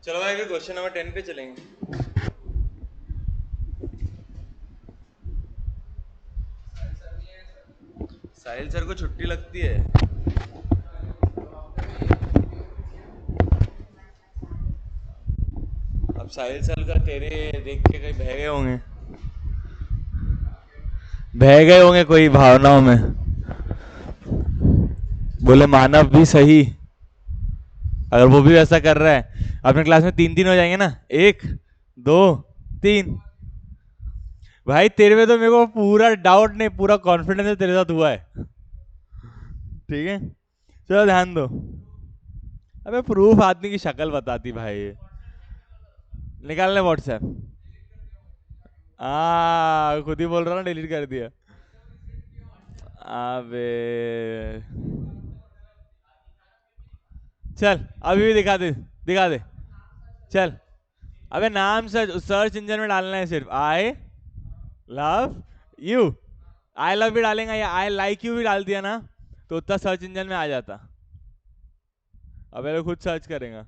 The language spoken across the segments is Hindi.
चलो भाई फिर क्वेश्चन नंबर 10 पे चलेंगे। साहिल सर को छुट्टी लगती है। अब साहिल सर का तेरे देख के कहीं बह गए होंगे, बह गए होंगे कोई भावनाओं में। बोले मानव भी सही, अगर वो भी वैसा कर रहा है अपने क्लास में तीन तीन हो जाएंगे ना, एक दो तीन। भाई तेरे में तो मेरे को पूरा डाउट नहीं, पूरा कॉन्फिडेंस है तेरे साथ हुआ है। ठीक है, चलो ध्यान दो। अबे प्रूफ आदमी की शक्ल बताती भाई। निकाल ले व्हाट्सएप। खुद ही बोल रहा ना, डिलीट कर दिया। अबे चल अभी भी दिखा दे, दिखा दे। चल अबे नाम सर्च सर्च इंजन में डालना है सिर्फ, I love you. I love भी डालेगा या आई लाइक यू भी डाल दिया ना तो उतना सर्च इंजन में आ जाता। अबे तो खुद सर्च करेगा।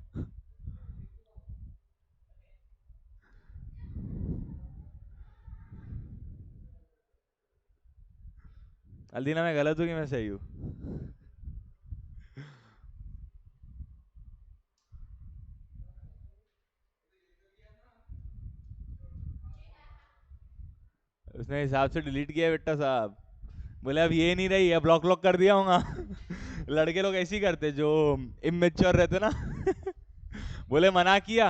अल्दीना मैं गलत हूँ कि मैं सही हूँ? उसने हिसाब से डिलीट किया बेटा साहब। बोले अब ये नहीं रही है, ब्लॉक ब्लॉक कर दिया होगा। लड़के लोग ऐसे ही करते जो इमेच्योर रहते ना। बोले मना किया,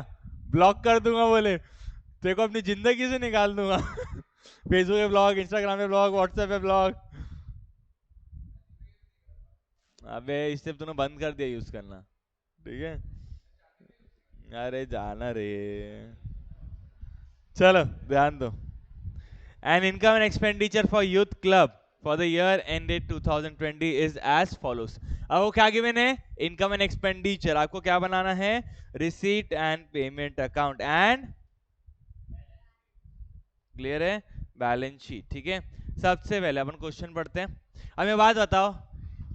ब्लॉक कर दूंगा, बोले तेरे को अपनी जिंदगी से निकाल दूंगा। फेसबुक पे ब्लॉग, इंस्टाग्राम पे ब्लॉग, व्हाट्सएप पे ब्लॉग। अबे इससे तूने बंद कर दिया यूज करना। ठीक है, अरे जाना रे। चलो ध्यान दो। An income and expenditure for youth club for the year ended 2020 is as follows. अब वो क्या गिवन है? Income and expenditure. आपको क्या बनाना है? Receipt and payment account and, clear है, बैलेंस शीट। ठीक है, सबसे पहले अपन क्वेश्चन पढ़ते हैं। अब ये बात बताओ,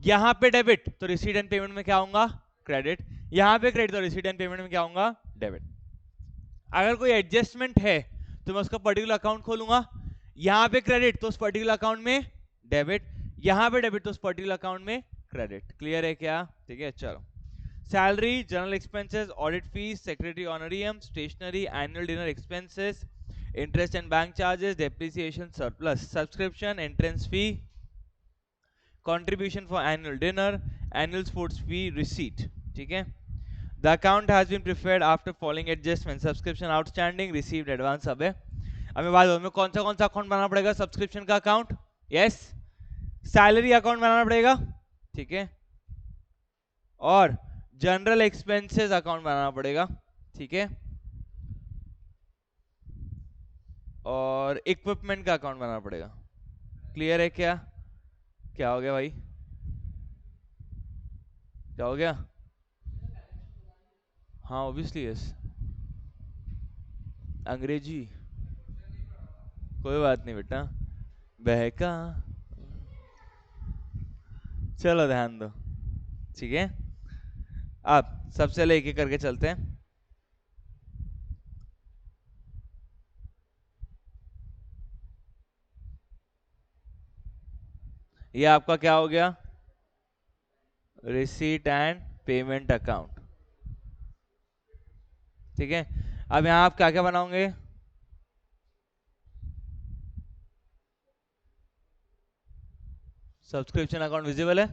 यहाँ पे डेबिट तो रिसीट एंड पेमेंट में क्या होगा? क्रेडिट। यहाँ पे क्रेडिट तो रिसीट एंड पेमेंट में क्या होगा? डेबिट। अगर कोई एडजस्टमेंट है तो मैं उसका पर्टिकुलर अकाउंट खोलूंगा। यहाँ पे क्रेडिट तो उस पर्टिकुलर अकाउंट में डेबिट, यहाँ पे डेबिट तो उस पर्टिकुलर अकाउंट में क्रेडिट। क्लियर है क्या? ठीक है, चलो। Salary, general expenses, audit fees, secretary honorarium, stationery, annual dinner expenses, interest and bank charges, depreciation, surplus, subscription, entrance fee, contribution for annual dinner, annual sports fee, receipt. ठीक है, the account has been prepared after following adjustment, subscription outstanding, received advance। अब हमें बात में कौन सा अकाउंट बनाना पड़ेगा? सब्सक्रिप्शन का अकाउंट, यस। सैलरी अकाउंट बनाना पड़ेगा, ठीक है, और जनरल एक्सपेंसेस अकाउंट बनाना पड़ेगा, ठीक है, और इक्विपमेंट का अकाउंट बनाना पड़ेगा। क्लियर है क्या? क्या हो गया भाई? क्या हो गया? हाँ ऑब्वियसली यस। अंग्रेजी, कोई बात नहीं बेटा, बहका। चलो ध्यान दो, ठीक है। अब सबसे पहले एक एक करके चलते हैं। ये आपका क्या हो गया? Receipt and payment account. ठीक है, अब यहां आप क्या क्या बनाओगे? सब्सक्रिप्शन अकाउंट विजिबल है,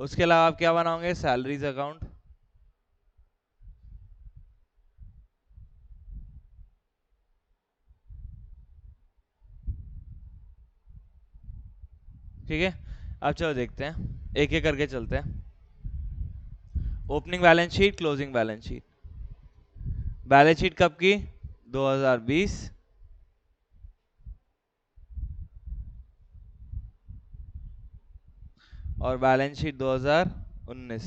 उसके अलावा आप क्या बनाओगे? सैलरीज अकाउंट, ठीक है। अब चलो देखते हैं, एक एक करके चलते हैं। Opening balance sheet, closing balance sheet. Balance sheet कब की? 2020। और बैलेंस शीट 2019।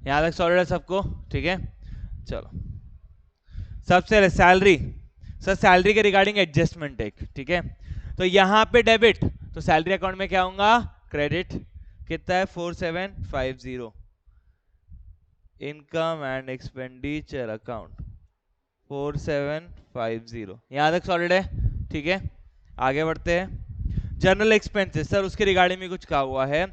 यहां तक सॉलिड है सबको? ठीक है, चलो। सबसे पहले सैलरी, सर सैलरी के रिगार्डिंग एडजस्टमेंट एक, ठीक है। तो यहाँ पे डेबिट, तो सैलरी अकाउंट में क्या होगा, क्रेडिट। कितना है, 4750। इनकम एंड एक्सपेंडिचर अकाउंट 4750, यहाँ तक सॉलिड है, ठीक है। आगे बढ़ते हैं। जनरल एक्सपेंसेस, सर उसके रिगार्डिंग में कुछ कहा हुआ है।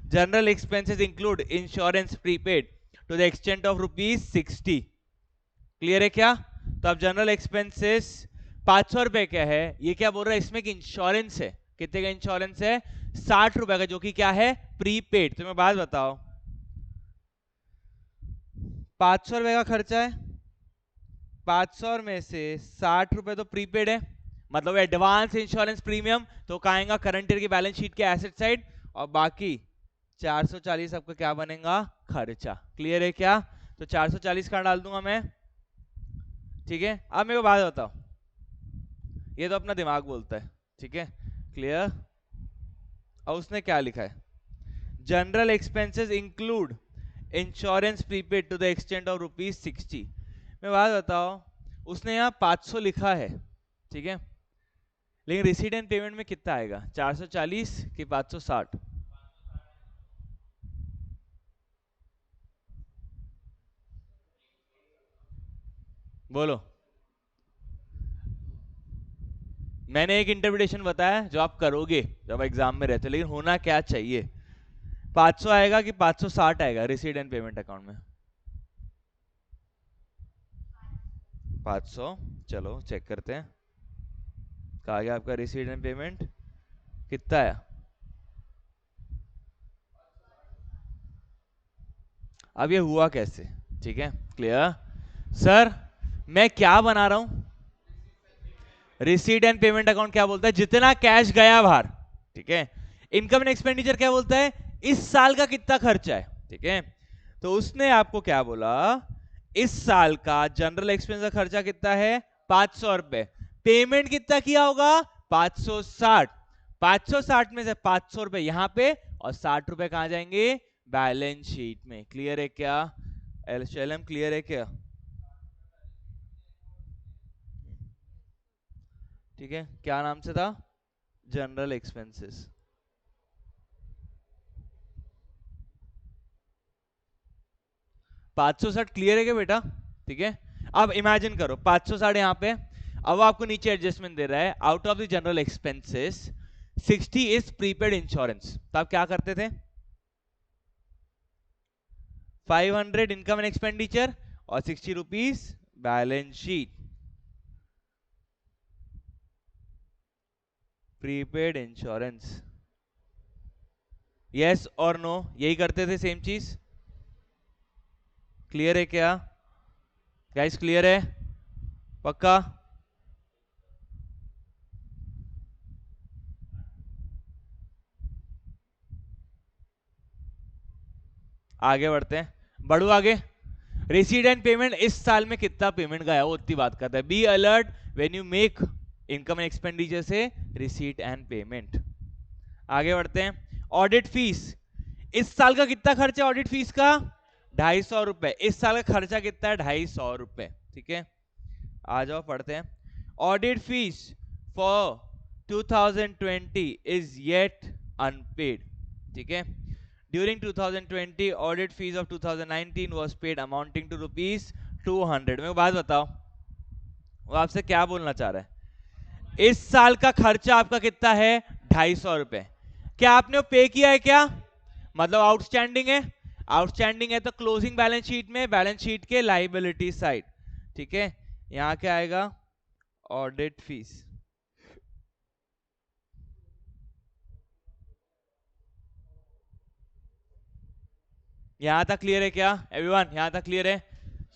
General expenses include insurance prepaid to the extent of ₹60। Clear है क्या? तो अब जनरल एक्सपेंसेस 500 रुपए क्या है, ये क्या बोल रहा है इसमें कि इंश्योरेंस है। कितने का इंश्योरेंस है, 60 रुपए का, जो कि क्या है, प्रीपेड। तो मैं बात बताओ, 500 रुपए का खर्चा है, 500 में से 60 रुपए तो प्रीपेड है, मतलब एडवांस इंश्योरेंस प्रीमियम, तो कहाँ आएगा, करंट ईयर की बैलेंस शीट के एसेट साइड, और बाकी 440 आपका क्या बनेगा, खर्चा। क्लियर है क्या? तो 440 कहाँ डाल दूंगा मैं, ठीक है। अब मेरे को बात बताओ, ये तो अपना दिमाग बोलता है, ठीक है, क्लियर। अब उसने क्या लिखा है, general expenses include insurance prepaid to the extent of ₹60। मैं बात बताओ, उसने यहाँ 500 लिखा है, ठीक है, लेकिन रिसीट एंड पेमेंट में कितना आएगा, 440 कि 560? बोलो। मैंने एक इंटरप्रिटेशन बताया जो आप करोगे जब एग्जाम में रहते हो, लेकिन होना क्या चाहिए, 500 आएगा कि 560 आएगा रिसीट एंड पेमेंट अकाउंट में? 500। चलो चेक करते हैं, कहा गया आपका रिसीट एंड पेमेंट कितना है। अब ये हुआ कैसे, ठीक है, क्लियर। सर मैं क्या बना रहा हूं, रिसीट एंड पेमेंट अकाउंट क्या बोलता है, जितना कैश गया बाहर, ठीक है। इनकम एंड एक्सपेंडिचर क्या बोलता है, इस साल का कितना खर्चा है, ठीक है। तो उसने आपको क्या बोला, इस साल का जनरल एक्सपेंस का खर्चा कितना है, 500 रुपए। पेमेंट कितना किया होगा, 560। 560 में से 500 रुपए यहां पे, और 60 रुपए कहां जाएंगे, बैलेंस शीट में। क्लियर है क्या, एलएम क्लियर है क्या? ठीक है, क्या नाम से था, जनरल एक्सपेंसेस। 560 क्लियर है क्या बेटा, ठीक है। अब इमेजिन करो 560 यहाँ पे, अब आपको नीचे एडजस्टमेंट दे रहा है, out of the general expenses 60 is prepaid insurance. तो आप क्या करते थे, 500 इनकम एंड एक्सपेंडिचर और 60 rupees balance sheet, prepaid insurance. Yes और नो, यही करते थे, सेम चीज। क्लियर है क्या गाइस, क्लियर है पक्का? आगे बढ़ते हैं, बढ़ू आगे। रिसीट एंड पेमेंट, इस साल में कितना पेमेंट गया वो उतनी बात करता है। Be alert when you make income and expenditure से रिसीट एंड पेमेंट। आगे बढ़ते हैं, ऑडिट फीस, इस साल का कितना खर्चा है ऑडिट फीस का, 250 रुपए। इस साल का खर्चा कितना है, 250 रुपए, ठीक है। आ जाओ पढ़ते हैं, audit fees for 2020 is yet unpaid, ठीक है। During 2020, audit fees of 2019 was paid amounting to ₹200। मेरे को बात बताओ, वो आपसे क्या बोलना चाह रहा है, इस साल का खर्चा आपका कितना है, 250 रुपए। क्या आपने वो पे किया है क्या, मतलब आउटस्टैंडिंग है। आउटस्टैंडिंग है तो क्लोजिंग बैलेंस शीट में, बैलेंस शीट के लाइबिलिटी साइड, ठीक है। यहां क्या आएगा, ऑडिट फीस। यहां तक क्लियर है क्या एवरीवन, यहां तक क्लियर है,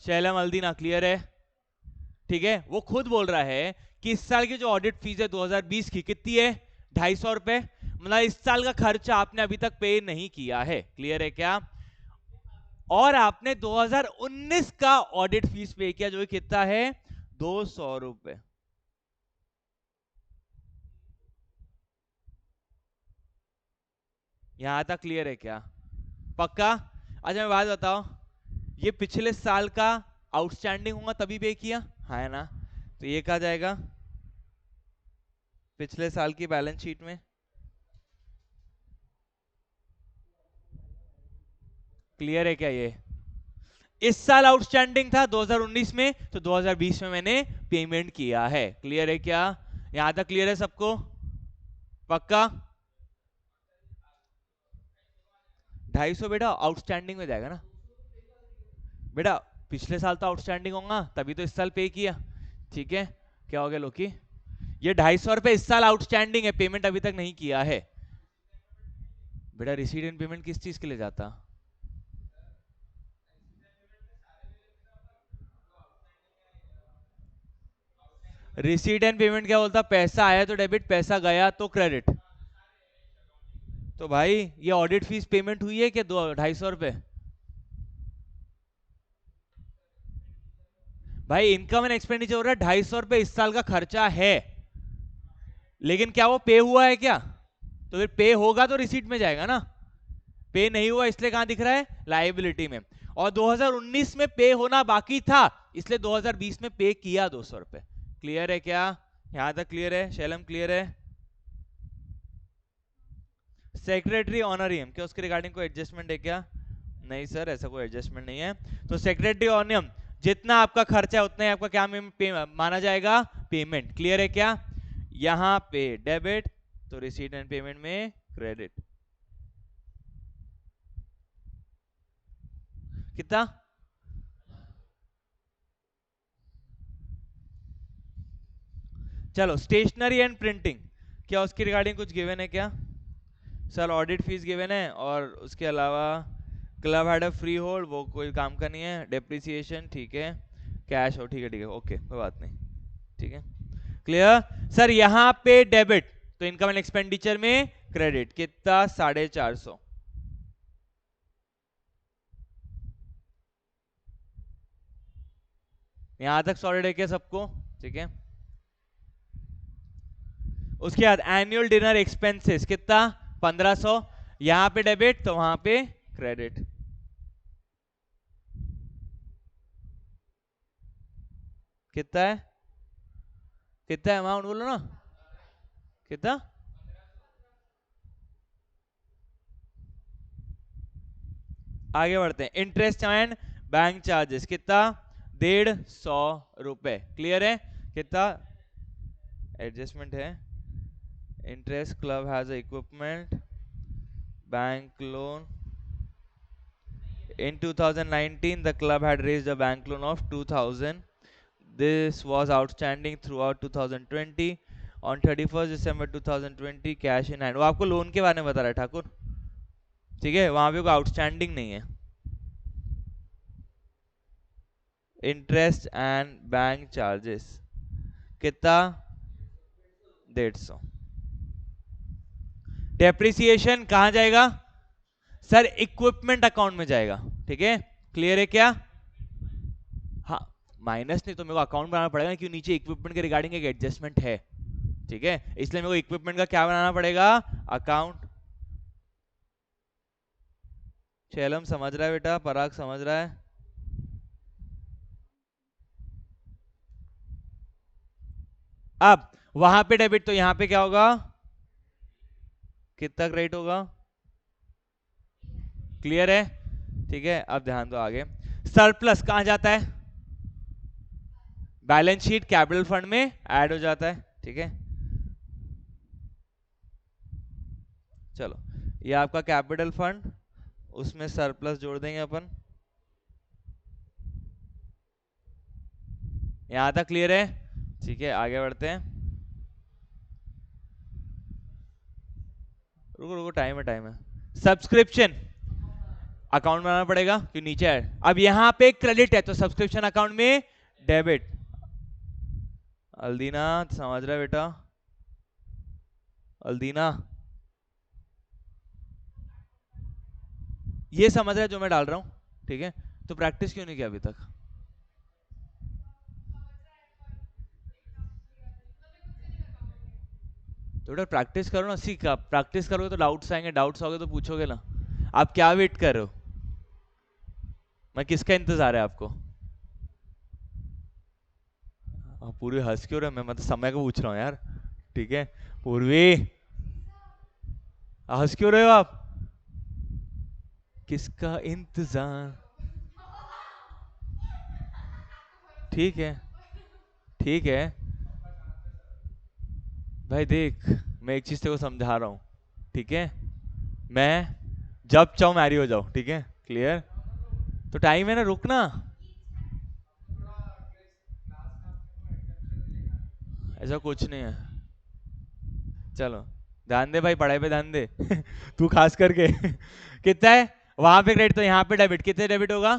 शैलम अल्दीना क्लियर है, ठीक है। वो खुद बोल रहा है कि इस साल की जो ऑडिट फीस है 2020 की कितनी है, 250 रुपए, मतलब इस साल का खर्चा आपने अभी तक पे नहीं किया है। क्लियर है क्या? और आपने 2019 का ऑडिट फीस पे किया जो कितना है, 200 रुपए। यहां तक क्लियर है क्या, पक्का? अच्छा मैं बात बताओ, ये पिछले साल का आउटस्टैंडिंग होगा तभी पे किया है ना, तो ये कहा जाएगा पिछले साल की बैलेंस शीट में। क्लियर है क्या? ये इस साल आउटस्टैंडिंग था 2019 में, तो 2020 में मैंने पेमेंट किया है। क्लियर है क्या? यहां तक क्लियर है सबको? पक्का? 250 बेटा आउटस्टैंडिंग में जाएगा ना बेटा, पिछले साल तो आउटस्टैंडिंग होगा तभी तो इस साल पे किया। ठीक है, क्या हो गया लोकी? ये 250 रुपए इस साल आउटस्टैंडिंग है, पेमेंट अभी तक नहीं किया है। बेटा रिसीट एंड पेमेंट किस चीज के लिए जाता? रिसीट एंड पेमेंट क्या बोलता? पैसा आया तो डेबिट, पैसा गया तो क्रेडिट। तो भाई ये ऑडिट फीस पेमेंट हुई है क्या? 250 रुपए। भाई इनकम एंड एक्सपेंडिचर हो रहा है, 250 रुपए इस साल का खर्चा है, लेकिन क्या वो पे हुआ है क्या? तो फिर पे होगा तो रिसीट में जाएगा ना। पे नहीं हुआ इसलिए कहां दिख रहा है? लाइबिलिटी में। और 2019 में पे होना बाकी था, इसलिए 2020 में पे किया 200 रुपए। क्लियर है क्या? यहां तक क्लियर है? शैलम क्लियर है? सेक्रेटरी ऑनरियम क्या उसके रिगार्डिंग कोई एडजस्टमेंट है क्या? नहीं सर, ऐसा कोई एडजस्टमेंट नहीं है। तो सेक्रेटरी ऑनरियम जितना आपका खर्चा है उतना ही आपका क्या माना जाएगा? पेमेंट। क्लियर है क्या? यहां पे डेबिट तो रिसीट एंड पेमेंट में क्रेडिट। कितना? चलो स्टेशनरी एंड प्रिंटिंग क्या उसकी रिगार्डिंग कुछ गिवन है क्या? सर ऑडिट फीस गिवन है, और उसके अलावा club had a free hold, वो कोई काम का नहीं है। डेप्रिसिएशन ठीक है, कैश हो ठीक है ओके कोई बात नहीं। ठीक है क्लियर? सर यहां पे डेबिट तो इनकम एंड एक्सपेंडिचर में क्रेडिट कितना? 450। यहां तक सॉलिड है क्या सबको? ठीक है, उसके बाद एनुअल डिनर एक्सपेंसेस कितना? 1500। यहां पे डेबिट तो वहां पे क्रेडिट। कितना है? कितना है अमाउंट बोलो ना? कितना? आगे बढ़ते हैं। इंटरेस्ट एंड बैंक चार्जेस कितना? 150 रुपए। क्लियर है? कितना एडजस्टमेंट है? Interest club has equipment bank loan in 2019 the club had raised a bank loan of 2000. This was outstanding throughout 2020. On 31st December 2020 cash in hand। वो आपको लोन के बारे में बता रहा है ठाकुर। ठीक है, वहां पे कोई आउटस्टैंडिंग नहीं है। इंटरेस्ट एंड बैंक चार्जेस कितना? 150। डेप्रिसिएशन कहां जाएगा? सर इक्विपमेंट अकाउंट में जाएगा। ठीक है क्लियर है क्या? हाँ, माइनस नहीं तो मेरे को अकाउंट बनाना पड़ेगा, क्यों नीचे इक्विपमेंट के रिगार्डिंग एक एडजस्टमेंट है। ठीक है, इसलिए मेरे को इक्विपमेंट का क्या बनाना पड़ेगा? अकाउंट। शैलम समझ रहा है बेटा? पराग समझ रहा है? अब वहां पे डेबिट तो यहां पे क्या होगा? कितना क्रेडिट होगा? क्लियर है? ठीक है, अब ध्यान दो आगे। सरप्लस कहां जाता है? बैलेंस शीट कैपिटल फंड में ऐड हो जाता है। ठीक है, चलो ये आपका कैपिटल फंड, उसमें सरप्लस जोड़ देंगे अपन। यहां तक क्लियर है? ठीक है आगे बढ़ते हैं। रुको रुको, टाइम है। सब्सक्रिप्शन अकाउंट बनाना पड़ेगा कि नीचे है। अब यहां पे क्रेडिट है तो सब्सक्रिप्शन अकाउंट में डेबिट। अल्दीना समझ रहा है बेटा? अल्दीना ये समझ रहा है जो मैं डाल रहा हूं? ठीक है, तो प्रैक्टिस क्यों नहीं किया अभी तक? तो बेटा प्रैक्टिस करो ना, सीखा प्रैक्टिस करोगे तो डाउट्स आएंगे, डाउट्स आओगे तो पूछोगे ना। आप क्या वेट कर रहे हो? मैं किसका इंतजार है आपको? पूरी हंस क्यों रहे, मैं मतलब समय को पूछ रहा हूँ यार। ठीक है पूर्वी, हंस क्यों रहे हो आप? किसका इंतजार? ठीक है ठीक है भाई, देख मैं एक चीज तेरे को समझा रहा हूँ, ठीक है? मैं जब चाहूँ मैरी हो जाऊँ, ठीक है? क्लियर? तो टाइम है ना, रुकना। ऐसा कुछ नहीं है, चलो ध्यान दे भाई, पढ़ाई पे ध्यान दे। तू खास करके। कितना है वहां पे क्रेडिट, तो यहाँ पे डेबिट, कितने डेबिट होगा?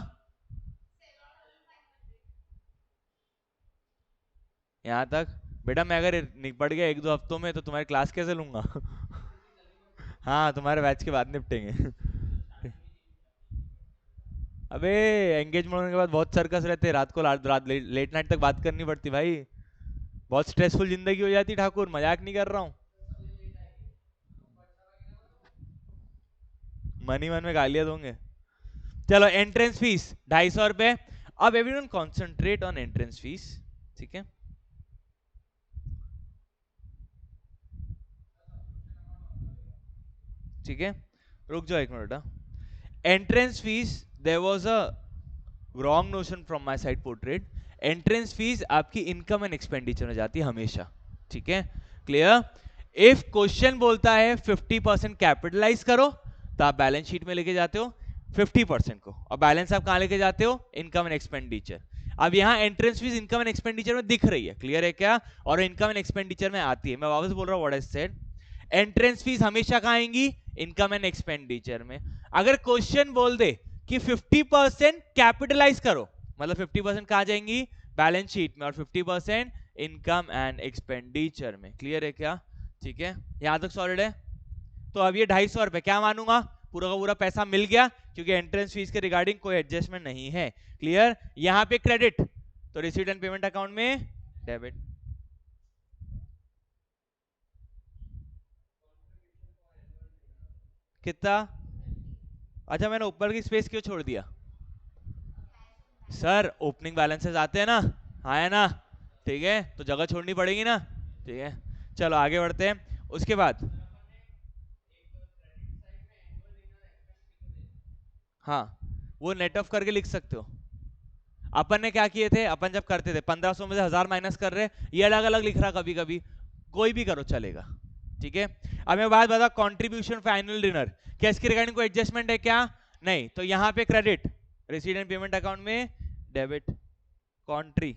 यहाँ तक? बेटा मैं अगर निपट गया एक दो हफ्तों में तो तुम्हारी क्लास कैसे लूंगा? हाँ तुम्हारे बैच के बाद निपटेंगे। अबे एंगेजमेंट होने के बाद बहुत सर्कस रहते हैं, रात को रात लेट नाइट तक बात करनी पड़ती भाई। बहुत स्ट्रेसफुल जिंदगी हो जाती ठाकुर, मजाक नहीं कर रहा हूँ। मनी मन में गालियां दोगे। चलो एंट्रेंस फीस 250 रुपए। अब everyone concentrate on entrance fees, ठीक है? ठीक है रुक जाओ एक minute. Entrance fees, there was a wrong notion from my side portrait. Entrance fees आपकी इनकम एंड एक्सपेंडिचर में जाती है हमेशा, ठीक है? क्लियर? इफ क्वेश्चन बोलता है 50% कैपिटलाइज करो तो आप बैलेंस शीट में लेके जाते हो 50% को, और बैलेंस आप कहां लेके जाते हो? Income and expenditure. अब यहाँ entrance fees income and expenditure में दिख रही है, क्लियर है क्या? और इनकम एंड एक्सपेंडिचर में आती है। मैं वापस बोल रहा हूँ what I said, entrance fees हमेशा कहां आएंगी? इनकम एंड एक्सपेंडिचर में। अगर क्वेश्चन बोल दे कि 50% कैपिटलाइज करो, मतलब 50% कहां जाएंगी? बैलेंस शीट में, और 50% इनकम एंड एक्सपेंडिचर में। क्लियर है क्या? ठीक है यहां तक सॉलिड है? तो अब ये 250 रुपए क्या मानूंगा? पूरा का पूरा पैसा मिल गया, क्योंकि एंट्रेंस फीस के रिगार्डिंग कोई एडजस्टमेंट नहीं है। क्लियर? यहां पे क्रेडिट, तो रिसीट एंड पेमेंट अकाउंट में डेबिट। कितना? अच्छा मैंने ऊपर की स्पेस क्यों छोड़ दिया? सर ओपनिंग बैलेंसेस आते हैं ना, हाँ है ना? ठीक है तो जगह छोड़नी पड़ेगी ना, ठीक है? चलो आगे बढ़ते हैं उसके बाद। हाँ वो नेट ऑफ करके लिख सकते हो। अपन ने क्या किए थे, अपन जब करते थे 1500 में से 1000 माइनस कर रहे, ये अलग अलग लिख रहा कभी कभी, कोई भी करो चलेगा, ठीक है? अब मैं बात बता, कॉन्ट्रीब्यूशन फॉर एनुअल डिनर, क्या इसके रिगार्डिंग कोई एडजस्टमेंट है क्या? नहीं, तो यहाँ पे credit, receipt and payment account में डेबिट, कॉन्ट्री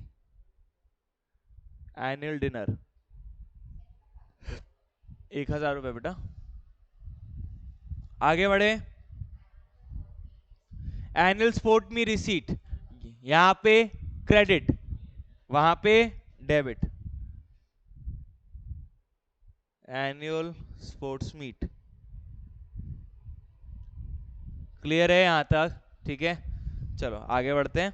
एनुअल डिनर 1000 रुपए बेटा। आगे बढ़े, एनुअल स्पोर्ट मी रिसीट, यहां पे क्रेडिट, वहां पे debit, annual sports meet. Clear है यहां तक? ठीक है चलो आगे बढ़ते हैं।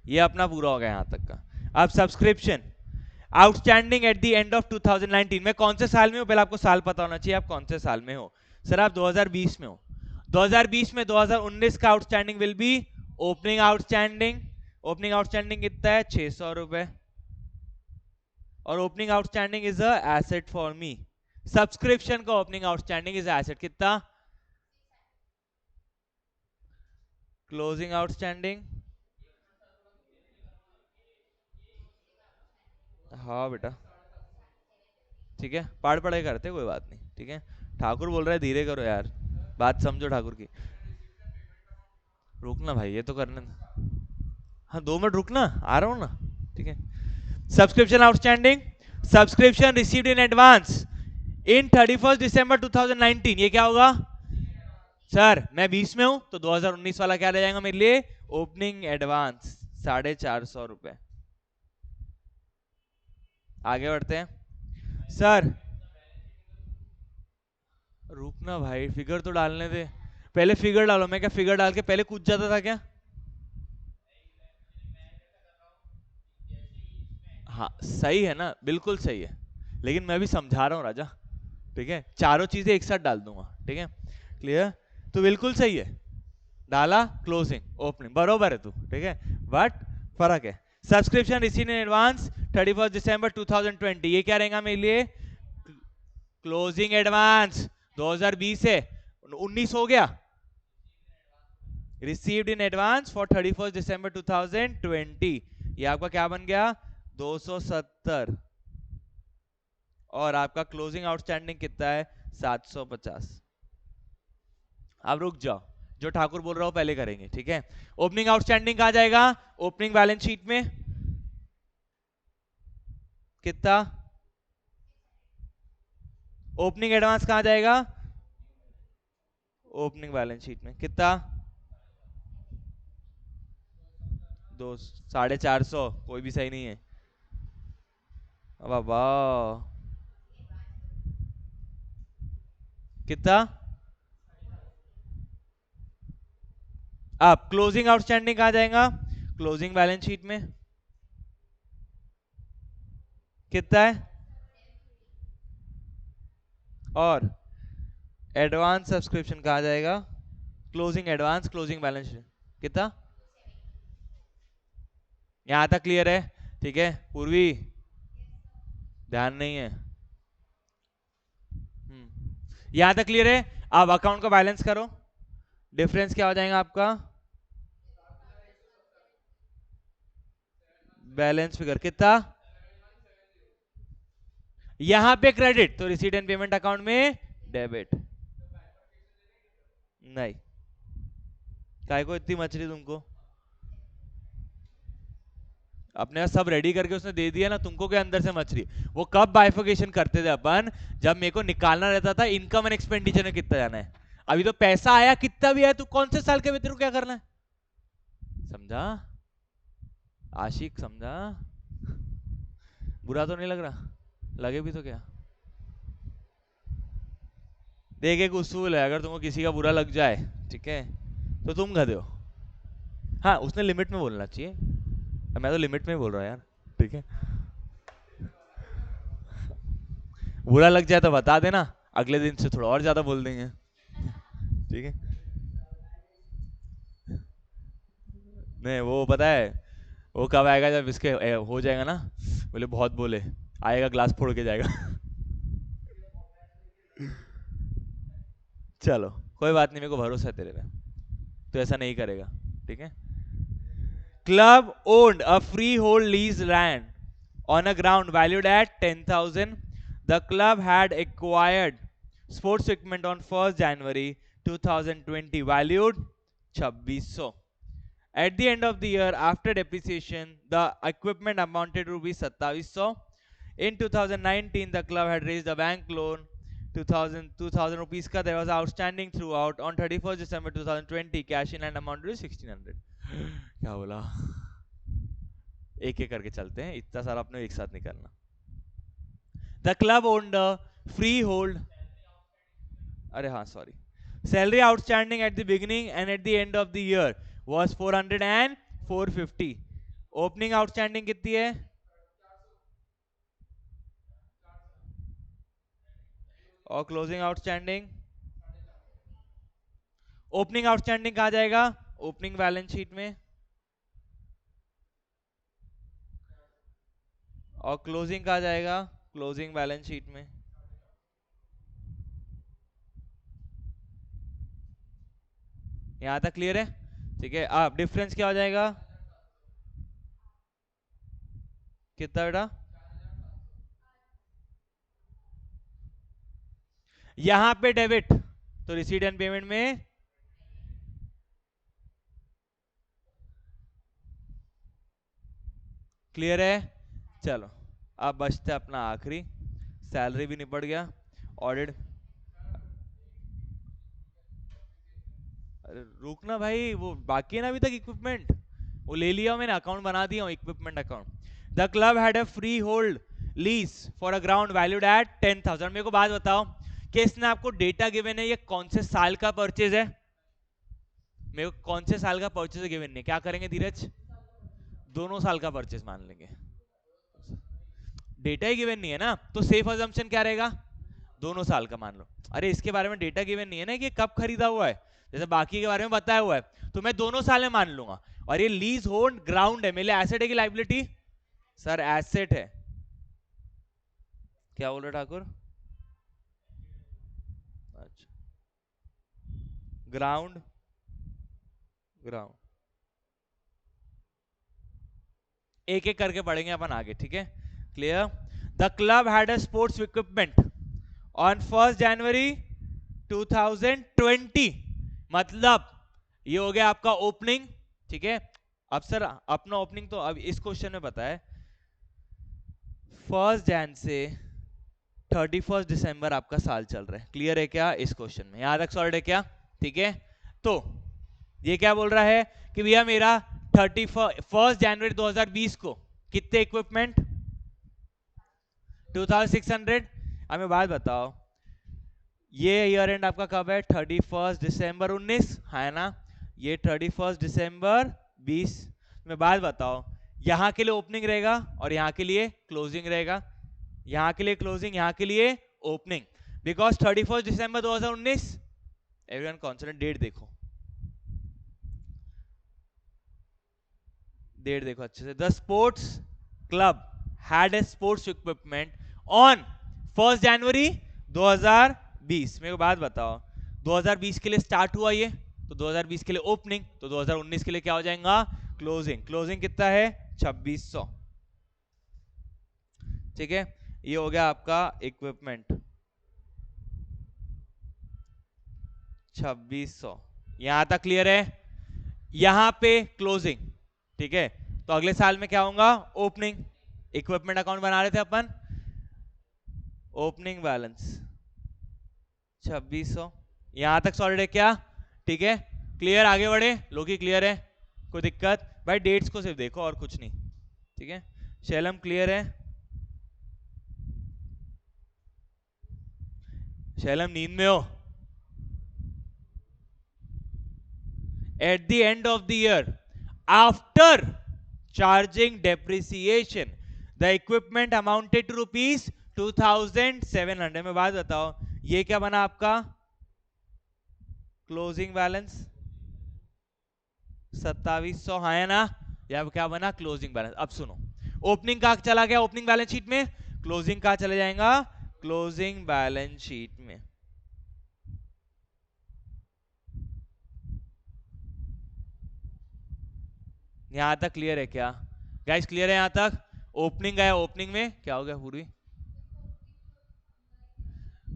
ये अपना पूरा हो गया यहां तक का। अब subscription outstanding at the end of 2019, मैं कौन से साल में हूं पहले आपको साल पता होना चाहिए, आप कौन से साल में हो? सर आप 2020 में हो। 2020 में 2019 का outstanding will be opening outstanding. Opening outstanding कितना है? 600 रुपए। और opening outstanding is a asset for me. Subscription का ओपनिंग आउटस्टैंडिंग इज एसेट कितना? क्लोजिंग आउटस्टैंडिंग, हाँ बेटा ठीक है, पढ़ पढ़ाई करते कोई बात नहीं, ठीक है? ठाकुर बोल रहा है धीरे करो यार, बात समझो ठाकुर की। रुकना भाई, ये तो करने, हाँ 2 मिनट रुकना, आ रहा हूँ ना, ठीक है? Subscription outstanding, subscription received in advance in 31 दिसंबर 2019, ये क्या होगा? सर मैं 20 में हूं तो 2019 वाला क्या रह जाएगा मेरे लिए? ओपनिंग एडवांस 450 रुपए। आगे बढ़ते हैं सर। रुकना भाई, फिगर तो डालने दे, पहले फिगर डालो। मैं क्या फिगर डाल के पहले कूद जाता था क्या? हाँ सही है ना, बिल्कुल सही है, लेकिन मैं भी समझा रहा हूँ राजा, ठीक है? चारों चीजें एक साथ डाल दूंगा, ठीक है? क्लियर? तो बिल्कुल सही है, डाला क्लोजिंग ओपनिंग बरोबर है तू, ठीक है? बट फर्क है, सब्सक्रिप्शन रिसीव इन एडवांस 31 दिसंबर 2020, ये क्या रहेगा मेरे लिए? क्लोजिंग एडवांस 2020 है, 19 हो गया। रिसीव्ड इन एडवांस फॉर 31 दिसंबर 2020, ये आपका क्या बन गया? 270। और आपका क्लोजिंग आउटस्टैंडिंग कितना है? 750। अब रुक जाओ, जो ठाकुर बोल रहा हो पहले करेंगे, ठीक है? ओपनिंग आउटस्टैंडिंग कहा जाएगा? ओपनिंग बैलेंस शीट में कितना? ओपनिंग एडवांस कहा जाएगा? ओपनिंग बैलेंस शीट में कितना? 450। कोई भी सही नहीं है। वाह वाह, कितना? अब क्लोजिंग आउटस्टैंडिंग कहा जाएगा? क्लोजिंग बैलेंस शीट में कितना है? और एडवांस सब्सक्रिप्शन कहा जाएगा? Closing advance, closing balance sheet कितना? यहां तक क्लियर है? ठीक है पूर्वी, ध्यान नहीं है। यहां तक क्लियर है? अब अकाउंट का बैलेंस करो, डिफरेंस क्या हो जाएगा आपका? बैलेंस फिगर कितना? यहां पे क्रेडिट, तो रिसीट एंड पेमेंट अकाउंट में डेबिट। नहीं, काय को इतनी मछली तुमको? अपने सब रेडी करके उसने दे दिया ना तुमको, के अंदर से मछली। वो कब बाइफिकेशन करते थे अपन? जब मेरे को निकालना रहता था इनकम एंड एक्सपेंडिचर में कितना जाना है। अभी तो पैसा आया कितना भी आया, तू कौन से साल के भीतर क्या करना है, समझा आशिक? समझा? बुरा तो नहीं लग रहा? लगे भी तो क्या। देख एक उसूल है, अगर तुमको किसी का बुरा लग जाए, ठीक है, तो तुम गधे हो। हाँ उसने लिमिट में बोलना चाहिए, मैं तो लिमिट में बोल रहा हूँ यार, ठीक है? बुरा लग जाए तो बता देना, अगले दिन से थोड़ा और ज्यादा बोल देंगे, ठीक है? नहीं वो पता है वो कब आएगा, जब इसके हो जाएगा ना, बोले बहुत बोले, आएगा ग्लास फोड़ के जाएगा। चलो कोई बात नहीं, मेरे को भरोसा है तेरे पे, तो ऐसा नहीं करेगा, ठीक है? Club owned a free hold lease land on a ground valued at 10,000. The club had acquired sports equipment on 1st January 2020 valued 2600. At the end of the year, after depreciation, the equipment amounted to rupees 2700. In 2019, the club had raised a bank loan 2000 rupees का, there was outstanding throughout. On 31st December 2020, cash in and amounted to 1600. क्या बोला? एक एक करके चलते हैं, इतना सारा अपने एक साथ निकालना। The club owned free hold, अरे हाँ sorry, salary outstanding at the beginning and at the end of the year was 400 and 450। Opening outstanding कितनी है? और क्लोजिंग आउटस्टैंडिंग? ओपनिंग आउटस्टैंडिंग कहा जाएगा? ओपनिंग बैलेंस शीट में। और क्लोजिंग कहा जाएगा? क्लोजिंग बैलेंस शीट में। यहां तक क्लियर है? ठीक है, अब डिफरेंस क्या हो जाएगा? कितना बेटा? यहां पे डेबिट, तो रिसीट एंड पेमेंट में क्लियर है? चलो अब बचता अपना आखिरी, सैलरी भी निपट गया, ऑडिट। अरे रुकना भाई, वो बाकी है ना अभी तक इक्विपमेंट, वो ले लिया मैंने, अकाउंट बना दिया equipment account. The club had a free hold lease for a ground valued at 10,000। मेरे को बात बताओ कि इसने आपको डेटा गिवन है, ये कौन से साल का परचेज है? मेरे को कौन से साल का परचेज गिवन नहीं, क्या करेंगे धीरज? दोनों साल का परचेज मान लेंगे, डेटा ही गिवन नहीं है ना, तो सेफ अजम्पशन क्या रहेगा? दोनों साल का मान लो। अरे इसके बारे में डेटा गिवन नहीं है ना कि कब खरीदा हुआ है, जैसे बाकी के बारे में बताया हुआ है, तो मैं दोनों साल में मान लूंगा। और ये लीज होल्ड ग्राउंड है, मेरे लिए एसेट है कि लाइबिलिटी? सर एसेट है। क्या बोल रहे ठाकुर? अच्छा, ग्राउंड, ग्राउंड एक एक करके पढ़ेंगे अपन आगे, ठीक है? Clear? The club had a sports equipment on 1 January 2020, मतलब ये हो गया आपका ओपनिंग, ठीक है? अब सर अपना ओपनिंग तो अब इस क्वेश्चन में पता है 1 जैन से 31 दिसंबर आपका साल चल रहा है। क्लियर है क्या इस क्वेश्चन में? यहां तक सॉल्व है क्या? ठीक है, तो ये क्या बोल रहा है कि भैया मेरा 1 जनवरी 2020 को कितने इक्विपमेंट? 2600। हमें बात बताओ, ये ईयर एंड आपका कब है? 31 दिसंबर 19 है ना? ये 31 दिसंबर 20 में। बात बताओ, यहां के लिए ओपनिंग रहेगा और यहां के लिए क्लोजिंग रहेगा, यहां के लिए क्लोजिंग, यहां के लिए ओपनिंग, बिकॉज 31 दिसंबर 2019। एवरीवन कॉन्सोनेंट डेट देखो, डेट देखो अच्छे से। The sports club had a sports equipment on 1 January 2020। मेरे को बात बताओ, 2020 के लिए स्टार्ट हुआ ये, तो 2020 के लिए ओपनिंग, तो 2019 के लिए क्या हो जाएगा? क्लोजिंग। क्लोजिंग कितना है? 2600, ठीक है? ये हो गया आपका इक्विपमेंट 2600। यहां तक क्लियर है? यहां पे क्लोजिंग, ठीक है? तो अगले साल में क्या होगा? ओपनिंग। इक्विपमेंट अकाउंट बना रहे थे अपन, ओपनिंग बैलेंस 2600। यहां तक सॉलिड है क्या? ठीक है, क्लियर? आगे बढ़े लोग ही, क्लियर है? कोई दिक्कत? भाई डेट्स को सिर्फ देखो और कुछ नहीं, ठीक है? शैलम क्लियर है? शैलम नींद में हो? At the end of the year, after charging depreciation, the equipment amounted to rupees 2700। में बात बताओ, ये क्या बना आपका? क्लोजिंग बैलेंस 2700 है ना? या क्या बना? Closing balance. अब सुनो, ओपनिंग कहां चला गया ओपनिंग बैलेंस शीट में? क्लोजिंग कहां चले जाएगा? क्लोजिंग बैलेंस शीट में। यहां तक क्लियर है क्या गाइस? क्लियर है यहां तक? ओपनिंग गया, ओपनिंग में क्या हो गया पूरी?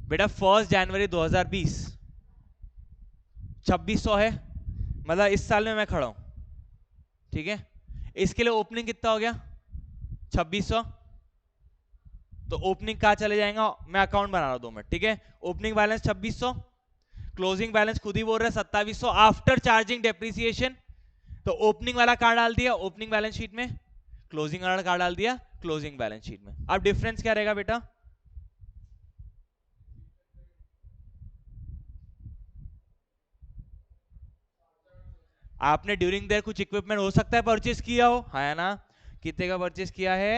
बेटा 1 जनवरी 2020 2600 है, मतलब इस साल में मैं खड़ा हूं, ठीक है? इसके लिए ओपनिंग कितना हो गया? 2600। तो ओपनिंग कहां चले जाएगा? मैं अकाउंट बना रहा हूं 2 मिनट, ठीक है? ओपनिंग बैलेंस 2600, क्लोजिंग बैलेंस खुद ही बोल रहा है 2700 आफ्टर चार्जिंग डेप्रिसिएशन। तो ओपनिंग वाला कहां डाल दिया? ओपनिंग बैलेंस शीट में। क्लोजिंग वाला कहां डाल दिया? क्लोजिंग बैलेंस शीट में। अब डिफरेंस क्या रहेगा बेटा? आपने ड्यूरिंग देयर कुछ इक्विपमेंट हो सकता है परचेस किया हो, है ना? कितने का परचेस किया है?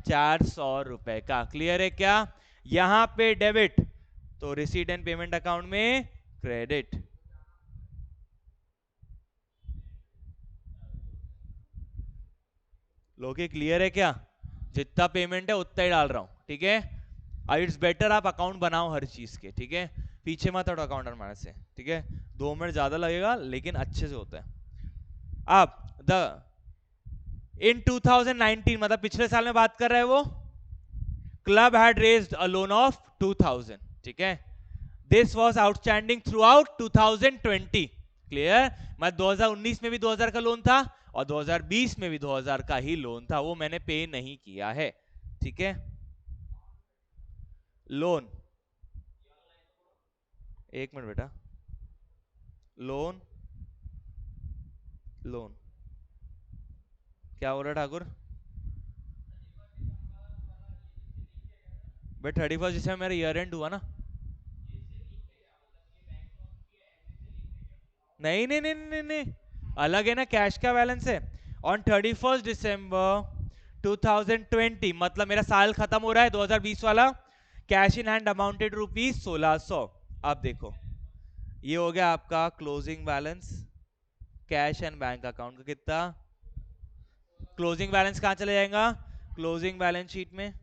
400 रुपए का। क्लियर है क्या? यहां पे डेबिट, तो रिसीट एंड पेमेंट अकाउंट में क्रेडिट। लोग क्लियर है क्या? जितना पेमेंट है उतना ही डाल रहा हूं, ठीक है? इट्स बेटर आप अकाउंट बनाओ हर चीज के, ठीक है? पीछे मत हटो अकाउंट बनाने से, ठीक है? 2 मिनट ज्यादा लगेगा लेकिन अच्छे से होता है। अब द इन 2019, मतलब पिछले साल में बात कर रहा है वो, club had raised a loan of 2000, ठीक है? This was outstanding through out 2020। Clear? मतलब 2019 में भी 2000 का लोन था और 2020 में भी 2000 का ही लोन था, वो मैंने पे नहीं किया है, ठीक है? लोन, एक मिनट बेटा, लोन, लोन क्या बोल रहा ठाकुर? भाई 31 दिसंबर मेरा ईयर एंड हुआ ना? नहीं नहीं नहीं नहीं नहीं, अलग है ना, कैश का बैलेंस है। ऑन 31 दिसंबर 2020, मतलब मेरा साल खत्म हो रहा है 2020 वाला, cash in hand amounted rupees 1600। अब देखो, ये हो गया आपका closing balance, cash and bank account का कितना, क्लोजिंग बैलेंस कहां चले जाएगा, क्लोजिंग बैलेंस शीट में।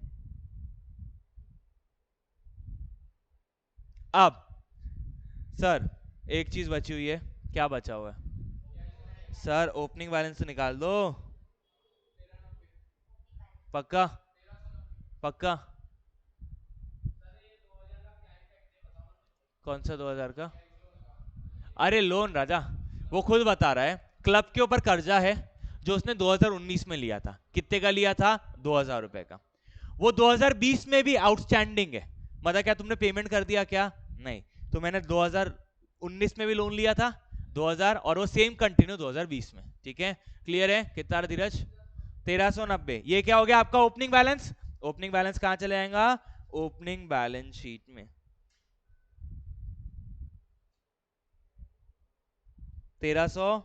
अब सर एक चीज बची हुई है, क्या बचा हुआ है सर, ओपनिंग बैलेंस तो निकाल दो, पक्का पक्का। कौन सा 2000 का, अरे लोन राजा, वो खुद बता रहा है क्लब के ऊपर कर्जा है जो उसने 2019 में लिया था, कितने का लिया था, 2000 रुपए का, वो 2020 में भी आउटस्टैंडिंग है, मतलब क्या तुमने पेमेंट कर दिया क्या, नहीं, तो मैंने 2019 में भी लोन लिया था 2000 और वो सेम कंटिन्यू 2020 में, ठीक है, क्लियर है, कितना धीरज, 1390, ये क्या हो गया आपका ओपनिंग बैलेंस, ओपनिंग बैलेंस कहां चले जाएगा, ओपनिंग बैलेंस शीट में 1300।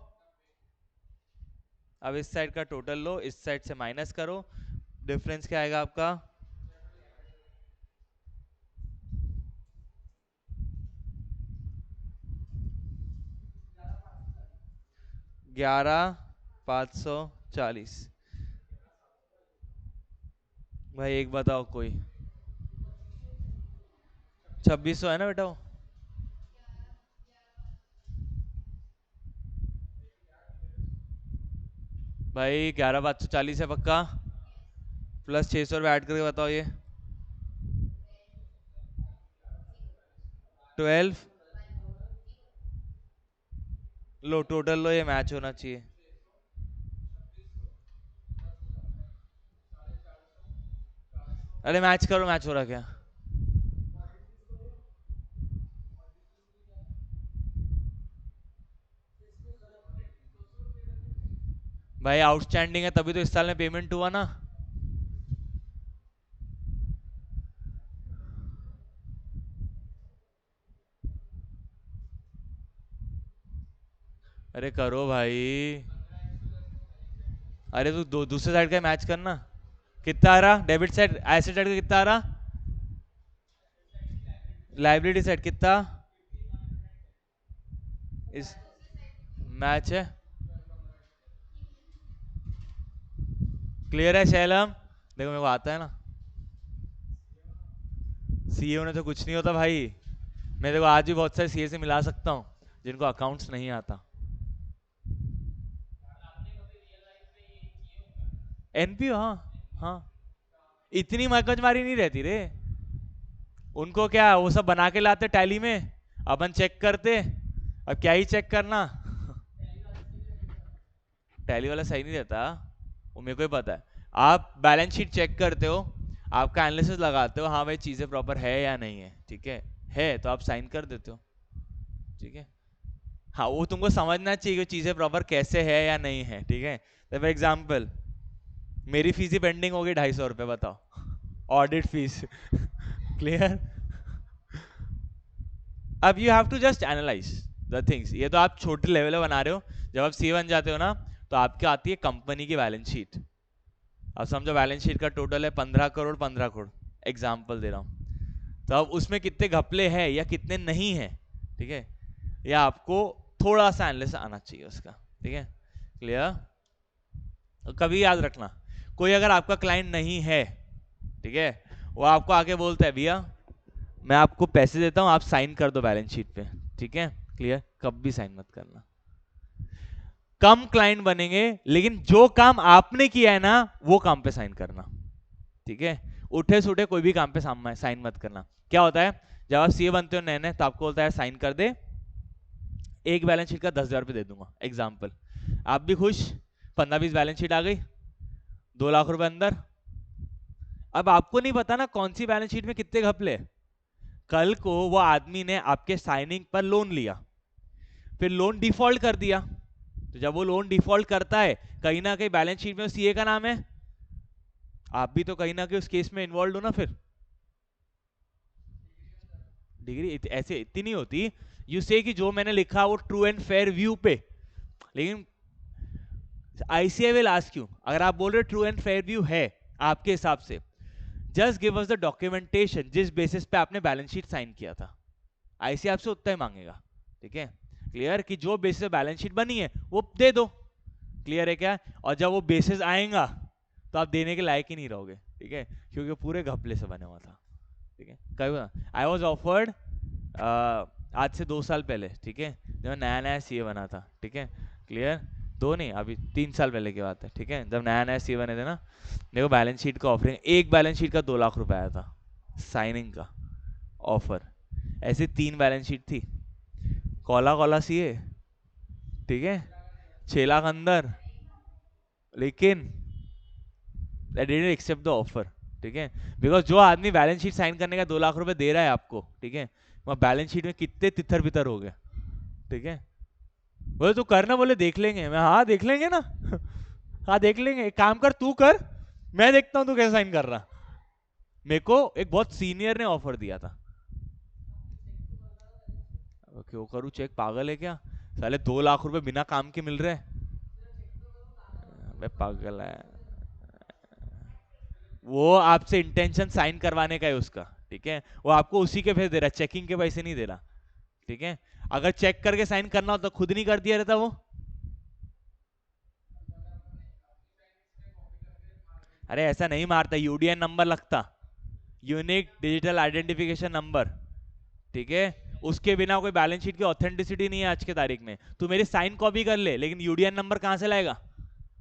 अब इस साइड का टोटल लो, इस साइड से माइनस करो, डिफरेंस क्या आएगा आपका, 11,540। भाई एक बताओ कोई, 2600 है ना बेटा वो, भाई 11,540 है पक्का, प्लस 600 रुपये ऐड करके बताओ ये, 12, लो टोटल लो, ये मैच होना चाहिए, अरे मैच करो, मैच हो रहा क्या, भाई आउटस्टैंडिंग है तभी तो इस साल में पेमेंट हुआ ना, अरे करो भाई, अरे तू दूसरे साइड का मैच करना, कितना आ रहा डेबिट साइड, एसेट साइड का कितना आ रहा, लाइबिलिटी साइड कितना, इस मैच है, क्लियर है शैलम, देखो मेरे को आता है ना, सीए होने तो कुछ नहीं होता भाई, मैं देखो आज भी बहुत सारे सीए से मिला सकता हूँ जिनको अकाउंट्स नहीं आता, एनपीओ, हाँ हाँ, इतनी मगजमारी नहीं रहती रे, उनको क्या वो सब बना के लाते टैली में, अपन चेक करते, अब क्या ही चेक करना, टैली वाला सही नहीं रहता, वो मेरे को ही पता है, आप बैलेंस शीट चेक करते हो, आपका एनालिसिस लगाते हो, हाँ भाई चीजें प्रॉपर है या नहीं है, ठीक है तो आप साइन कर देते हो, ठीक है, हाँ वो तुमको समझना चाहिए कि चीजें प्रॉपर कैसे है या नहीं है, ठीक है, तो फॉर एग्जाम्पल मेरी फीस ही पेंडिंग होगी 250 रुपये, बताओ, ऑडिट फीस क्लियर, अब you have to just analyse the things, ये तो आप छोटे लेवल पे बना रहे हो, जब आप सी बन जाते हो ना तो आपके आती है कंपनी की बैलेंस शीट, अब समझो बैलेंस शीट का टोटल है 15 करोड़, 15 करोड़ एग्जाम्पल दे रहा हूँ, तो अब उसमें कितने घपले हैं या कितने नहीं है, ठीक है, या आपको थोड़ा सा एनालिसिस आना चाहिए उसका, ठीक है, क्लियर, कभी याद रखना, कोई अगर आपका क्लाइंट नहीं है, ठीक है, वो आपको आके बोलता है भैया मैं आपको पैसे देता हूं, आप साइन कर दो बैलेंस शीट पे, ठीक है, क्लियर, कभी साइन मत करना, कम क्लाइंट बनेंगे लेकिन जो काम आपने किया है ना वो काम पे साइन करना, ठीक है, उठे सुठे कोई भी काम पे साइन मत करना, क्या होता है जब आप सीए बनते हो नए नए तो आपको बोलता है साइन कर दे, एक बैलेंस शीट का 10,000 रुपये दे दूंगा एग्जाम्पल, आप भी खुश, 15-20 बैलेंस शीट आ गई, 2 लाख रुपए अंदर, अब आपको नहीं पता ना कौन सी बैलेंस शीट में कितने घपले, कल को वो आदमी ने आपके साइनिंग पर लोन लिया, फिर लोन डिफॉल्ट कर दिया, तो जब वो लोन डिफॉल्ट करता है कहीं ना कहीं बैलेंस शीट में सीए का नाम है, आप भी तो कहीं ना कहीं उस केस में इन्वॉल्व हो ना, फिर डिग्री ऐसे इतनी नहीं होती, यू से कि जो मैंने लिखा वो ट्रू एंड फेयर व्यू पे, लेकिन आईसीआई विल आस्क यू, अगर आप बोल रहे ट्रू एंड फेयर व्यू है आपके हिसाब से, just give us the documentation जिस बेसिस पे आपने बैलेंस शीट साइन किया था, आईसीआई आपसे उतना ही मांगेगा, ठीक है, क्लियर, कि जो बेसिस पे बैलेंस शीट बनी है वो दे दो। क्लियर है क्या? और जब वो बेसिस आएगा तो आप देने के लायक ही नहीं रहोगे, ठीक है, क्योंकि पूरे घपले से बने हुआ था, ठीक है। कभी आई वॉज ऑफर्ड आज से 2 साल पहले, ठीक है, जब नया नया सीए बना था, ठीक है, क्लियर, 2 नहीं अभी 3 साल पहले की बात है, ठीक है, जब नया नया सीए बने थे ना, देखो बैलेंस शीट का ऑफरिंग, एक बैलेंस शीट का 2 लाख रुपए आया था साइनिंग का ऑफर। ऐसी 3 बैलेंस शीट थी, कॉला कॉला सीए, ठीक है, 6 लाख अंदर, लेकिन I didn't accept the offer, ठीक है, बिकॉज जो आदमी बैलेंस शीट साइन करने का 2 लाख रुपए दे रहा है आपको, ठीक है, वहाँ बैलेंस शीट में कितने तितर बितर हो गए, ठीक है। बोले तू करना, बोले देख लेंगे, मैं हाँ देख लेंगे ना हाँ देख लेंगे, एक काम कर तू कर, मैं देखता हूँ तू कैसे साइन कर रहा। मेरे को एक बहुत सीनियर ने ऑफर दिया था, क्यों करूँ चेक, पागल है क्या, साले 2 लाख रुपए बिना काम के मिल रहे हैं, मैं पागल है। वो आपसे इंटेंशन साइन करवाने का है उसका, ठीक है, वो आपको उसी के पैसे दे रहा है, चेकिंग के पैसे नहीं दे रहा, ठीक है। अगर चेक करके साइन करना हो तो खुद नहीं कर दिया रहता वो। अरे ऐसा नहीं मारता, यूडीएन नंबर लगता, यूनिक डिजिटल आइडेंटिफिकेशन नंबर, ठीक है, उसके बिना कोई बैलेंस शीट की ऑथेंटिसिटी नहीं है आज के तारीख में। तू मेरी साइन कॉपी कर ले, लेकिन यूडीएन नंबर कहां से लाएगा?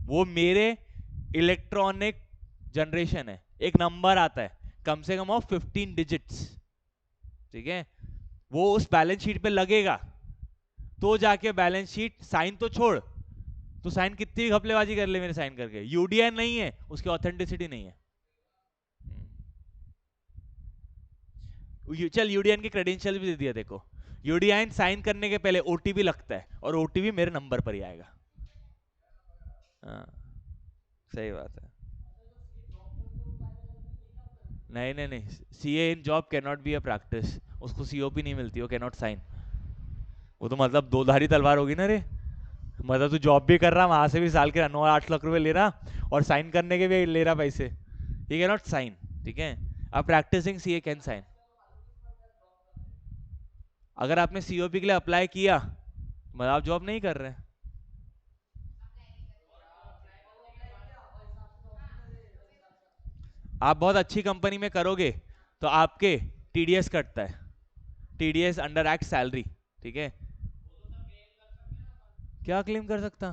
वो मेरे इलेक्ट्रॉनिक जनरेशन है, एक नंबर आता है कम से कम ऑफ 15 डिजिट्स, ठीक है, वो उस बैलेंस शीट पे लगेगा तो जाके बैलेंस शीट, साइन तो छोड़, तो साइन कितनी घपलेबाजी कर ले मेरे साइन करके, यूडीएन नहीं है, उसकी ऑथेंटिसिटी नहीं है। चल यूडीएन के क्रेडेंशियल भी दे दिया देखो, यूडीएन साइन करने के पहले ओटीपी लगता है और ओटीपी मेरे नंबर पर ही आएगा। हाँ सही बात है। नहीं नहीं नहीं, CA in job can not be a practice, उसको सीओपी नहीं मिलती, वो कैन नॉट साइन। वो तो मतलब दो धारी तलवार होगी ना रे, मतलब तू जॉब भी कर रहा, वहां से भी साल के 9-8 लाख रुपए ले रहा, और साइन करने के भी ले रहा पैसे, ही कैन नॉट साइन, ठीक है। अब प्रैक्टिसिंग सीए कैन साइन। अगर आपने सीओपी के लिए अप्लाई किया मतलब आप जॉब नहीं कर रहे, आप बहुत अच्छी कंपनी में करोगे तो आपके टीडीएस कटता है, टीडीएस अंडर एक्ट सैलरी, ठीक है। क्या क्लेम कर सकता?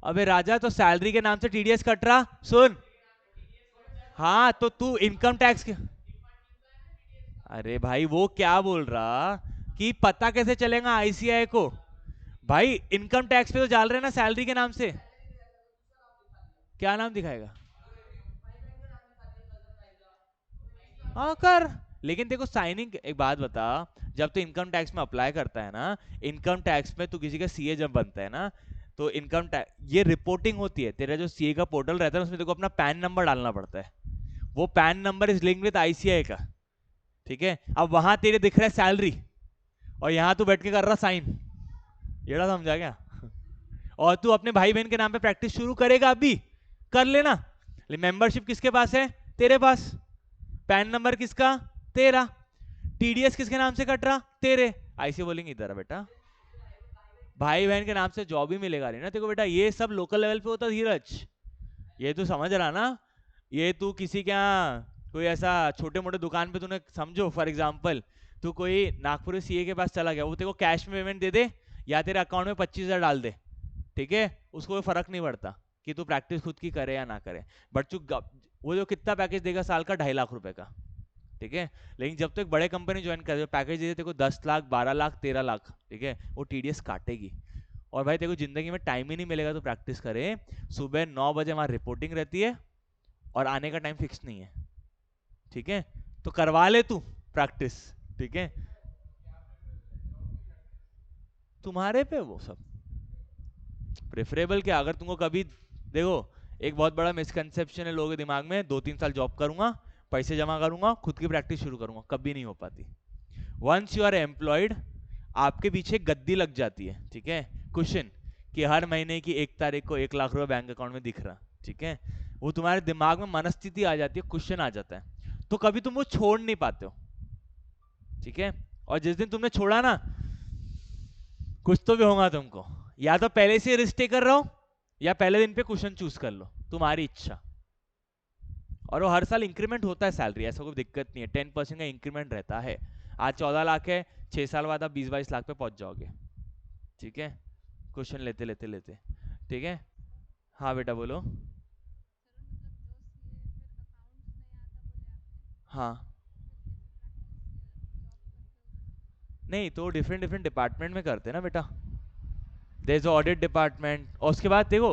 अबे राजा, तो सैलरी के नाम से टीडीएस कट रहा, सुन, हाँ तो तू इनकम टैक्स के, अरे भाई वो क्या बोल रहा कि पता कैसे चलेगा आईसीआई को, भाई इनकम टैक्स पे तो डाल रहे ना सैलरी के नाम से, क्या नाम दिखाएगा? हाँ कर, लेकिन देखो साइनिंग, एक बात बता, जब तू इनकम टैक्स में अप्लाई करता है ना, इनकम टैक्स में तू किसी का सीए जब बनता है ना, तो इनकम टैक्स ये रिपोर्टिंग होती है, तेरा जो सीए का पोर्टल रहता है उसमें देखो अपना पैन नंबर डालना पड़ता है, वो pan number is link with ICI का, ठीक है। अब वहां तेरे दिख रहा है सैलरी, और यहाँ तू बैठ के कर रहा साइन, ये समझा क्या? और तू अपने भाई बहन के नाम पे प्रैक्टिस शुरू करेगा अभी, कर लेना, मेंबरशिप किसके पास है? तेरे पास। पैन नंबर किसका? तेरा। टीडीएस किसके नाम से कट रहा? तेरे। ऐसे बोलेंगे इधर बेटा, भाई बहन के नाम से जॉब ही मिलेगा नहीं ना तेरे को बेटा, ये सब लोकल लेवल पे होता धीरज, ये तू समझ रहा ना, ये तू किसी क्या कोई ऐसा छोटे मोटे दुकान पे तूने, समझो फॉर एग्जांपल तू कोई नागपुर सीए के पास चला गया, वो तेरे को कैश में पेमेंट दे दे या तेरे अकाउंट में 25,000 डाल दे, ठीक है, उसको कोई फर्क नहीं पड़ता कि तू प्रैक्टिस खुद की करे या ना करे, बट तू वो जो कितना पैकेज देगा साल का, 2.5 लाख रुपए का, ठीक है। लेकिन जब तक बड़े कंपनी ज्वाइन कर, पैकेज दे तेरे को 10 लाख, 12 लाख, 13 लाख, ठीक है, वो टीडीएस काटेगी। और भाई तेरे को जिंदगी में टाइम ही नहीं मिलेगा तो प्रैक्टिस करे, सुबह 9 बजे वहां रिपोर्टिंग रहती है और आने का टाइम फिक्स नहीं है, ठीक है, तो करवा ले तू प्रैक्टिस, ठीक है, तुम्हारे पे वो सब प्रेफरेबल क्या, अगर तुमको कभी, देखो एक बहुत बड़ा मिसकंसेप्शन है लोगों के दिमाग में, 2-3 साल जॉब करूंगा, पैसे जमा करूंगा, खुद की प्रैक्टिस शुरू करूंगा, कभी नहीं हो पाती। वंस यू आर एम्प्लॉयड, आपके पीछे गद्दी लग जाती है, ठीक है, क्वेश्चन, कि हर महीने की 1 तारीख को 1 लाख रुपए बैंक अकाउंट में दिख रहा, ठीक है, वो तुम्हारे दिमाग में मनस्थिति आ जाती है, क्वेश्चन आ जाता है, तो कभी तुम वो छोड़ नहीं पाते हो, ठीक है। और जिस दिन तुमने छोड़ा ना, कुछ तो भी होगा तुमको, या तो पहले से रिस्क टेकर रहो या पहले दिन पे क्वेश्चन चूज कर लो, तुम्हारी इच्छा। और वो हर साल इंक्रीमेंट होता है सैलरी, ऐसा कोई दिक्कत नहीं है, 10% का इंक्रीमेंट रहता है। आज 14 लाख है, 6 साल बाद आप 20-22 लाख पे पहुंच जाओगे। ठीक है, क्वेश्चन लेते लेते लेते। ठीक है, हाँ बेटा बोलो। हाँ, नहीं तो डिफरेंट डिफरेंट डिपार्टमेंट में करते हैं ना बेटा। देयर इज ऑडिट डिपार्टमेंट, और उसके बाद देखो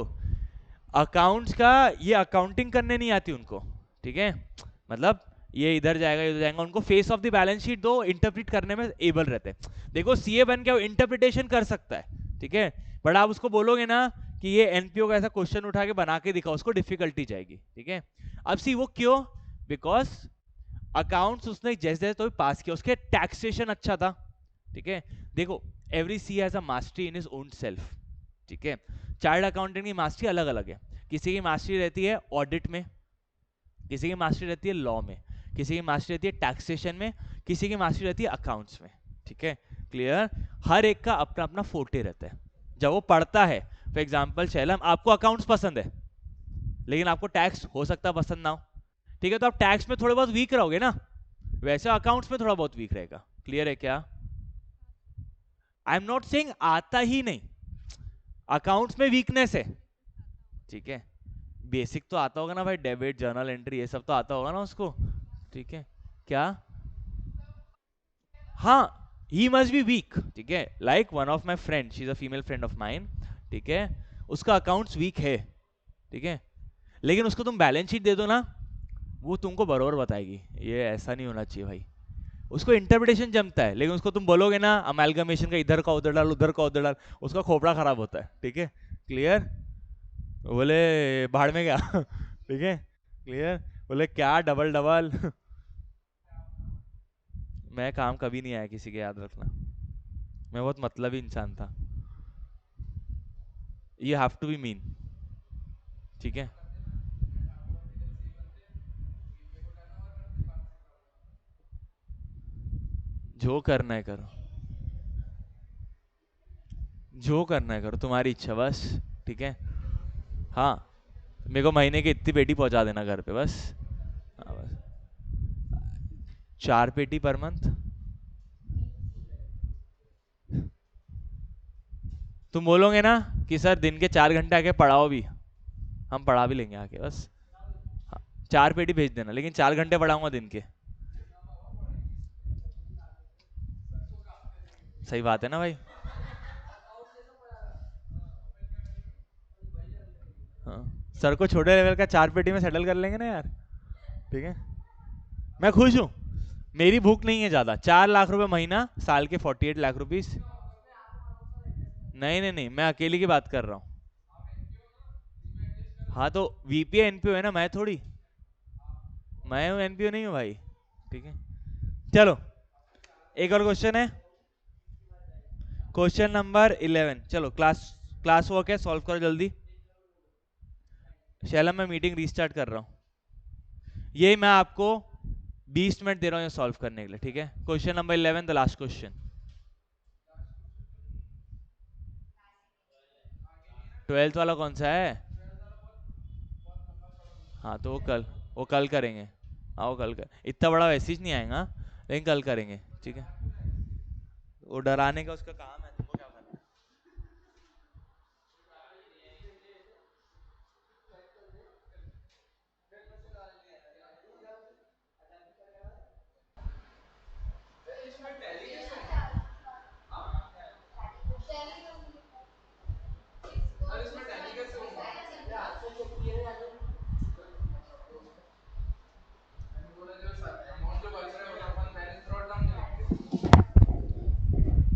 अकाउंट्स का, ये अकाउंटिंग करने नहीं आती उनको। ठीक है, मतलब ये इधर जाएगा इधर जाएगा, उनको face of the balance sheet दो, इंटरप्रेट करने में एबल रहते हैं। देखो सीए बन के वो इंटरप्रिटेशन कर सकता है, ठीक है, बट आप उसको बोलोगे ना कि ये एनपीओ का ऐसा क्वेश्चन उठा के बना के दिखाओ, उसको डिफिकल्टी जाएगी। ठीक है, अब सी वो क्यों, बिकॉज अकाउंट्स उसने जैसे जैसे तो पास किया, उसके टैक्सेशन अच्छा था। ठीक है, देखो every see has a mastery in his own self. ठीक है, चार्ट अकाउंटेंट की मास्टरी अलग अलग है। किसी की मास्टरी रहती है ऑडिट में, किसी की मास्टरी रहती है लॉ में, किसी की मास्टरी रहती है टैक्सेशन में, किसी की मास्टरी रहती है अकाउंट्स में। ठीक है, क्लियर, हर एक का अपना अपना फोटे रहता है। जब वो पढ़ता है, फॉर एग्जाम्पल शैलम आपको अकाउंट्स पसंद है लेकिन आपको टैक्स हो सकता है पसंद ना हो। ठीक है, तो आप टैक्स में थोड़े बहुत वीक रहोगे ना, वैसे अकाउंट्स में थोड़ा बहुत वीक रहेगा। क्लियर है क्या? आई एम नॉट सेइंग आता ही नहीं, अकाउंट्स में वीकनेस है। ठीक है, बेसिक तो आता होगा ना भाई, डेबिट जर्नल एंट्री ये सब तो आता होगा ना उसको। ठीक है, क्या? हाँ, ही मस्ट बी वीक। ठीक है, like one of my friend, she is a female friend of mine. ठीक है, उसका अकाउंट्स वीक है। ठीक है, लेकिन उसको तुम बैलेंस शीट दे दो ना, वो तुमको बरोबर बताएगी ये ऐसा नहीं होना चाहिए भाई। उसको इंटरप्रिटेशन जमता है, लेकिन उसको तुम बोलोगे ना अमेलगमेशन का इधर का उधर डाल उधर का उधर डाल, उसका खोपड़ा खराब होता है। ठीक है, क्लियर, बोले भाड़ में गया ठीक है, क्लियर, बोले क्या डबल डबल मैं काम कभी नहीं आया किसी के, याद रखना, मैं बहुत मतलबी इंसान था। You have to be mean. ठीक है, जो करना है करो, जो करना है करो, तुम्हारी इच्छा बस। ठीक है, हाँ, मेरे को महीने की इतनी पेटी पहुंचा देना घर पे बस। हाँ बस, 4 पेटी पर मंथ। तुम बोलोगे ना कि सर दिन के 4 घंटे आके पढ़ाओ भी, हम पढ़ा भी लेंगे आके बस। हाँ, 4 पेटी भेज देना, लेकिन 4 घंटे पढ़ाऊंगा दिन के। सही बात है ना भाई? हाँ, सर को छोटे लेवल का 4 पेटी में सेटल कर लेंगे ना यार। ठीक है, मैं खुश हूँ, मेरी भूख नहीं है ज्यादा। 4 लाख रुपए महीना, साल के 48 लाख रुपीज। नहीं नहीं नहीं, मैं अकेले की बात कर रहा हूँ। हाँ तो वीपीओ एनपीओ है ना, मैं थोड़ी, मैं हूँ एनपीओ नहीं हूँ भाई। ठीक है, चलो एक और क्वेश्चन है, क्वेश्चन नंबर 11। चलो क्लास क्लास वर्क है, सॉल्व करो जल्दी। शैलम मैं मीटिंग रीस्टार्ट कर रहा हूँ, ये मैं आपको 20 मिनट दे रहा हूँ ये सॉल्व करने के लिए। ठीक है, question number 11, the last question. 12th वाला कौन सा है? हाँ तो वो कल करेंगे। हाँ वो कल कर, इतना बड़ा मैसेज नहीं आएगा, लेकिन कल करेंगे। ठीक है, वो डराने का उसका काम है, तुमको क्या करना है?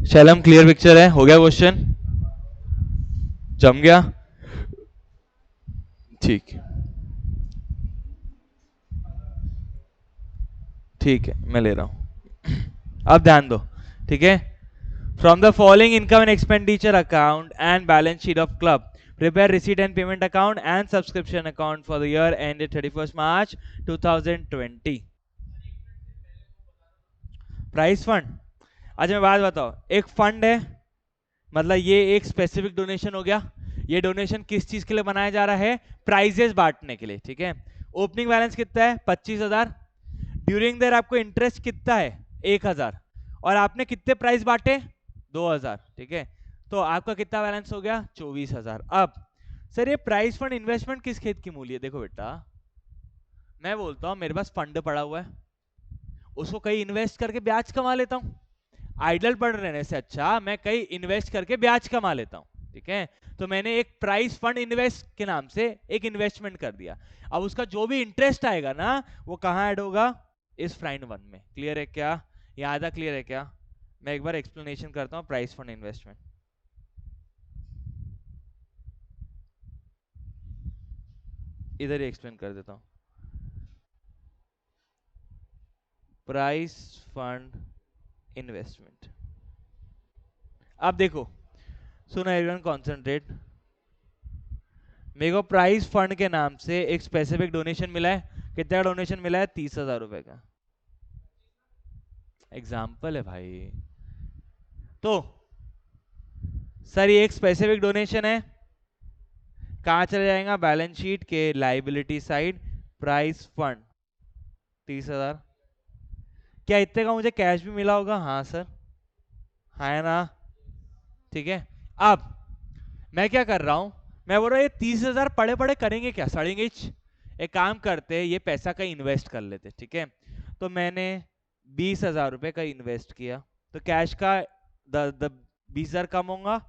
शैलम क्लियर पिक्चर है, हो गया क्वेश्चन, जम गया? ठीक, ठीक है मैं ले रहा हूँ अब ध्यान दो। ठीक है, from the following income and expenditure account and balance sheet of club, prepare receipt and payment account and subscription account for the year ended 31st March 2020. Price fund, अच्छा मैं बात बताओ, एक फंड है मतलब ये एक स्पेसिफिक डोनेशन हो गया। ये डोनेशन किस चीज के लिए बनाया जा रहा है? प्राइजेस बांटने के लिए, ठीक है। ओपनिंग बैलेंस कितना है? 25,000। ड्यूरिंग देयर आपको इंटरेस्ट कितना है? 1,000। और आपने कितने प्राइस बांटे? 2,000, ठीक है। तो आपका कितना बैलेंस हो गया? 24,000। अब सर ये प्राइस फंड इन्वेस्टमेंट किस खेत की मूली है? देखो बेटा, मैं बोलता हूँ मेरे पास फंड पड़ा हुआ है, उसको कहीं इन्वेस्ट करके ब्याज कमा लेता हूँ। आइडल पड़ रहने से अच्छा मैं कहीं इन्वेस्ट करके ब्याज कमा लेता हूँ, ठीक है। तो मैंने एक प्राइस फंड इन्वेस्ट के नाम से एक इन्वेस्टमेंट कर दिया। अब उसका जो भी इंटरेस्ट आएगा ना, वो कहाँ ऐड होगा? इस फ्राइन वन में। क्लियर है क्या? ये आधा क्लियर है क्या? मैं एक बार एक्सप्लेनेशन करता हूँ प्राइस फंड इन्वेस्टमेंट। इधर ही एक्सप्लेन कर देता हूँ। Price fund investment. अब देखो, सुनो एवरीवन, कॉन्सेंट्रेट। मेरे को प्राइस फंड के नाम से एक स्पेसिफिक डोनेशन मिला है। कितना डोनेशन मिला है? 30,000 रुपए का। एग्जाम्पल है भाई। तो सर ये एक स्पेसिफिक डोनेशन है, कहाँ चला जाएगा? बैलेंस शीट के लाइबिलिटी साइड, प्राइस फंड 30,000। क्या इतने का मुझे कैश भी मिला होगा? हाँ सर, हाँ है ना, ठीक है। अब मैं क्या कर रहा हूं, मैं बोल रहा हूँ ये 30,000 पड़े पड़े करेंगे क्या? सड़ेंगे एक काम करते, ये पैसा कहीं इन्वेस्ट कर लेते, ठीक है। तो मैंने 20,000 रुपए का इन्वेस्ट किया, तो कैश का 20,000 कम होगा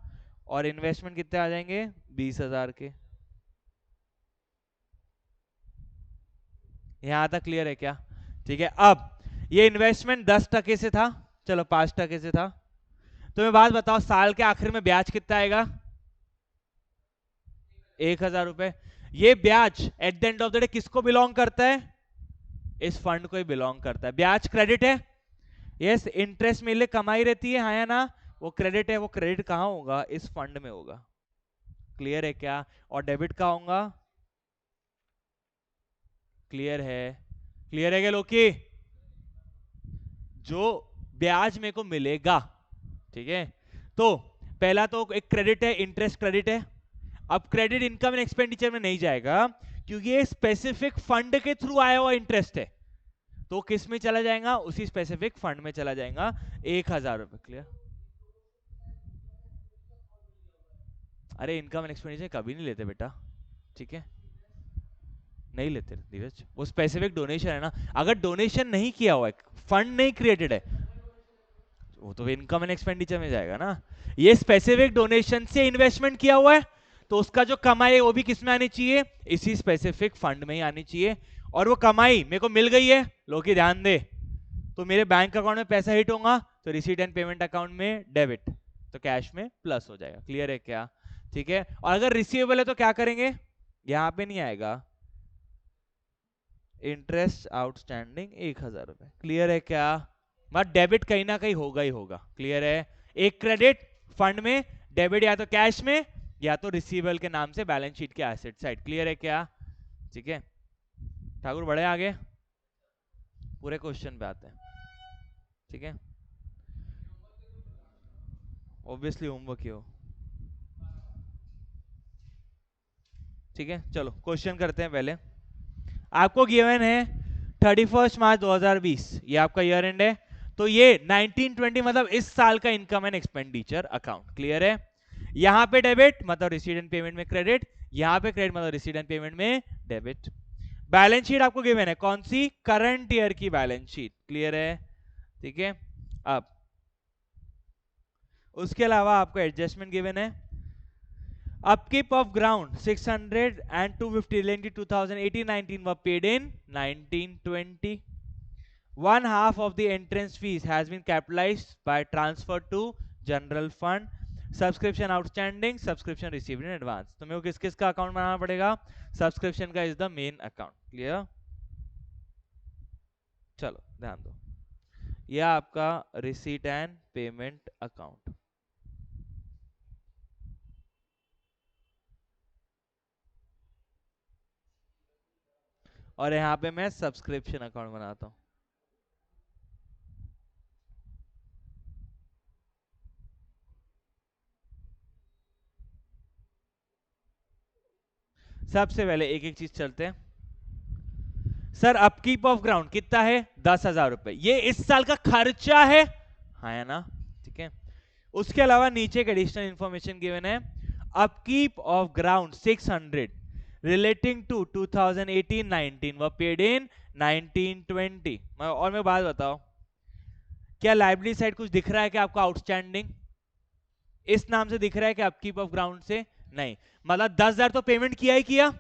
और इन्वेस्टमेंट कितने आ जाएंगे? 20,000 के। यहां तक क्लियर है क्या? ठीक है। अब ये इन्वेस्टमेंट 10% से था, चलो 5% से था। तो मैं बात बताओ, साल के आखिर में ब्याज कितना आएगा? 1,000 रुपए। ये ब्याज at the end of the day किसको बिलोंग करता है? इस फंड को ही बिलोंग करता है। ब्याज क्रेडिट है, यस। इंटरेस्ट मिले कमाई रहती है, हाँ या ना? वो क्रेडिट है। वो क्रेडिट कहाँ होगा? इस फंड में होगा। क्लियर है क्या? और डेबिट कहाँ होगा? क्लियर है? क्लियर है क्या लोकी? जो ब्याज मेरे को मिलेगा, ठीक है। तो पहला तो एक क्रेडिट है, इंटरेस्ट क्रेडिट है। अब क्रेडिट इनकम एंड एक्सपेंडिचर में नहीं जाएगा, क्योंकि ये स्पेसिफिक फंड के थ्रू आया हुआ इंटरेस्ट है। तो किस में चला जाएगा? उसी स्पेसिफिक फंड में चला जाएगा। 1,000 रुपए। क्लियर? अरे इनकम एंड एक्सपेंडिचर कभी नहीं लेते बेटा, ठीक है, नहीं लेते धीरज। वो स्पेसिफिक डोनेशन है ना। अगर डोनेशन नहीं किया हुआ है, फंड नहीं क्रिएटेड है, वो तो इनकम एंड एक्सपेंडिचर में जाएगा ना। ये स्पेसिफिक डोनेशन से इन्वेस्टमेंट किया हुआ है, तो उसका जो कमाई है वो भी किस में आनी चाहिए? इसी स्पेसिफिक फंड में ही आनी चाहिए। और वो कमाई मेरे को मिल गई है, लोग की ध्यान दे, तो मेरे बैंक अकाउंट में पैसा हिट होगा, तो रिसीट एंड पेमेंट अकाउंट में डेबिट, तो कैश में प्लस हो जाएगा। क्लियर है क्या? ठीक है। और अगर रिसीवेबल है तो क्या करेंगे? यहां पे नहीं आएगा, इंटरेस्ट आउटस्टैंडिंग 1,000 रुपए। क्लियर है क्या? मत डेबिट कहीं ना कहीं होगा ही होगा। क्लियर है? एक क्रेडिट फंड में, डेबिट या तो कैश में या तो रिसीवेबल के नाम से बैलेंस शीट के एसेट साइड। क्लियर है क्या? ठीक है ठाकुर, बढ़े आगे, पूरे क्वेश्चन पे आते हैं, ठीक है। ऑब्वियसली होमवर्क ही हो, ठीक है। चलो क्वेश्चन करते हैं पहले। आपको गिवन है 31 मार्च 2020, ये आपका ईयर एंड है। तो ये 1920 मतलब इस साल का income and expenditure account. Clear है? यहां पे डेबिट मतलब रिसीट एंड पेमेंट में क्रेडिट, यहां पे क्रेडिट मतलब रिसीट एंड पेमेंट में डेबिट। बैलेंस शीट आपको गिवन है कौन सी? करंट ईयर की बैलेंस शीट। क्लियर है? ठीक है। अब उसके अलावा आपको एडजस्टमेंट गिवन है। Upkeep of ground 600 and 250 relating to 2018-19 were paid in 1920. One half of the entrance fees has been capitalized by transfer to general fund. Subscription outstanding, subscription received in advance. तो मेरे को किस किस का अकाउंट बनाना पड़ेगा? सब्सक्रिप्शन का is the main account. Clear? चलो ध्यान दो, यह आपका रिसीट एंड पेमेंट अकाउंट, और यहाँ पे मैं सब्सक्रिप्शन अकाउंट बनाता हूँ। सबसे पहले एक एक चीज चलते हैं। सर अपकीप ऑफ ग्राउंड कितना है? 10,000 रुपए। ये इस साल का खर्चा है, हाँ है ना? ठीक है। उसके अलावा नीचे एक एडिशनल इंफॉर्मेशन गिवन है, upkeep of ground 600 relating to 2018-19 व पेड इन 1920। और मैं बात बताओ, क्या लाइब्रेरी साइड कुछ दिख रहा है क्या आपको आउटस्टैंडिंग? इस नाम से दिख रहा है कि अपकीप ऑफ ग्राउंड से? नहीं। मतलब 10,000 तो पेमेंट किया ही किया,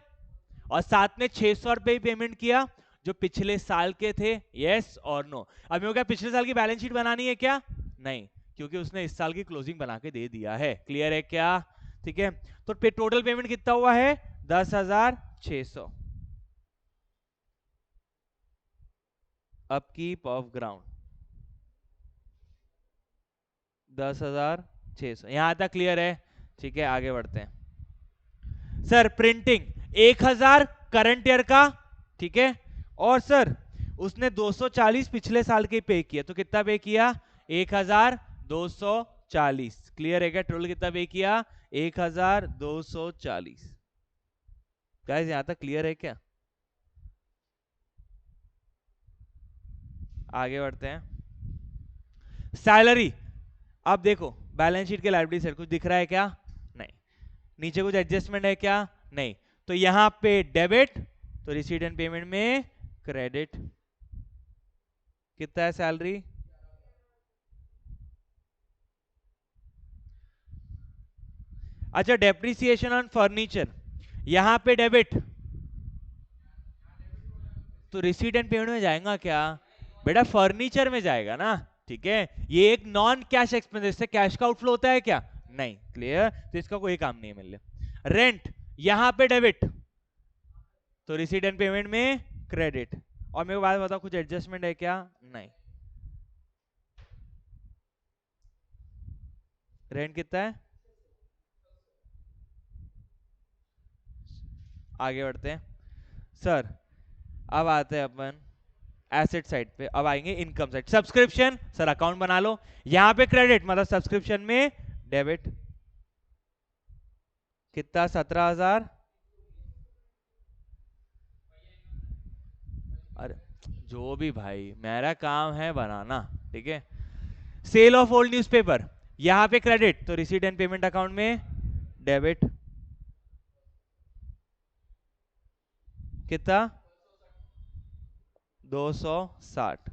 और साथ में 600 रुपए पेमेंट किया जो पिछले साल के थे। यस और नो? अब क्या पिछले साल की बैलेंस शीट बनानी है क्या? नहीं, क्योंकि उसने इस साल की क्लोजिंग बना के दे दिया है। क्लियर है क्या? ठीक है। तो टोटल पेमेंट कितना हुआ है? 10,600। अपकीप ऑफ ग्राउंड 10,600, यहां तक क्लियर है? ठीक है, आगे बढ़ते हैं। सर प्रिंटिंग 1,000 करंट ईयर का, ठीक है, और सर उसने 240 पिछले साल के पे किया, तो कितना पे किया? 1,240। क्लियर है क्या? टोटल कितना पे किया? 1,240। गाइस यहां तक क्लियर है क्या? आगे बढ़ते हैं। सैलरी, अब देखो बैलेंस शीट के लाइब्रेरी से कुछ दिख रहा है क्या? नहीं। नीचे कुछ एडजस्टमेंट है क्या? नहीं। तो यहां पे डेबिट, तो रिसीट एंड पेमेंट में क्रेडिट। कितना है सैलरी? अच्छा, डेप्रिसिएशन ऑन फर्नीचर यहां पे डेबिट, तो रिसीट एंड पेमेंट में जाएगा क्या? बेटा फर्नीचर में जाएगा ना। ठीक है, ये एक नॉन कैश एक्सपेंस, इससे कैश का आउटफ्लो होता है क्या? नहीं। क्लियर? तो इसका कोई काम नहीं है मिल लिया। रेंट यहां पे डेबिट, तो रिसीट एंड पेमेंट में क्रेडिट। और मेरे को बात बताओ, कुछ एडजस्टमेंट है क्या? नहीं। रेंट कितना है? आगे बढ़ते हैं। सर अब आते हैं अपन एसेट साइड पे, अब आएंगे income side. Subscription, sir account बना लो, यहां पे क्रेडिट मतलब सब्सक्रिप्शन में डेबिट। कितना? 17,000। अरे जो भी भाई, मेरा काम है बनाना। ठीक है। सेल ऑफ ओल्ड न्यूज़पेपर यहां पे क्रेडिट, तो रिसीट एंड पेमेंट अकाउंट में डेबिट। कितना? 260।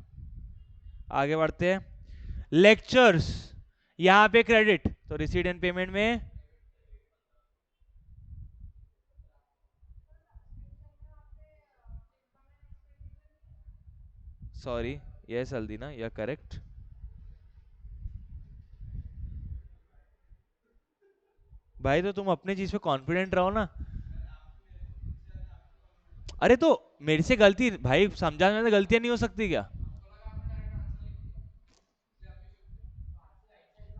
आगे बढ़ते हैं। लेक्चर्स यहां पे क्रेडिट, तो रिसीट एंड पेमेंट में सॉरी, यस हल्दी ना, यह करेक्ट। भाई तो तुम अपने चीज पे कॉन्फिडेंट रहो ना। अरे तो मेरे से गलती भाई, समझाने में गलतियां नहीं हो सकती क्या?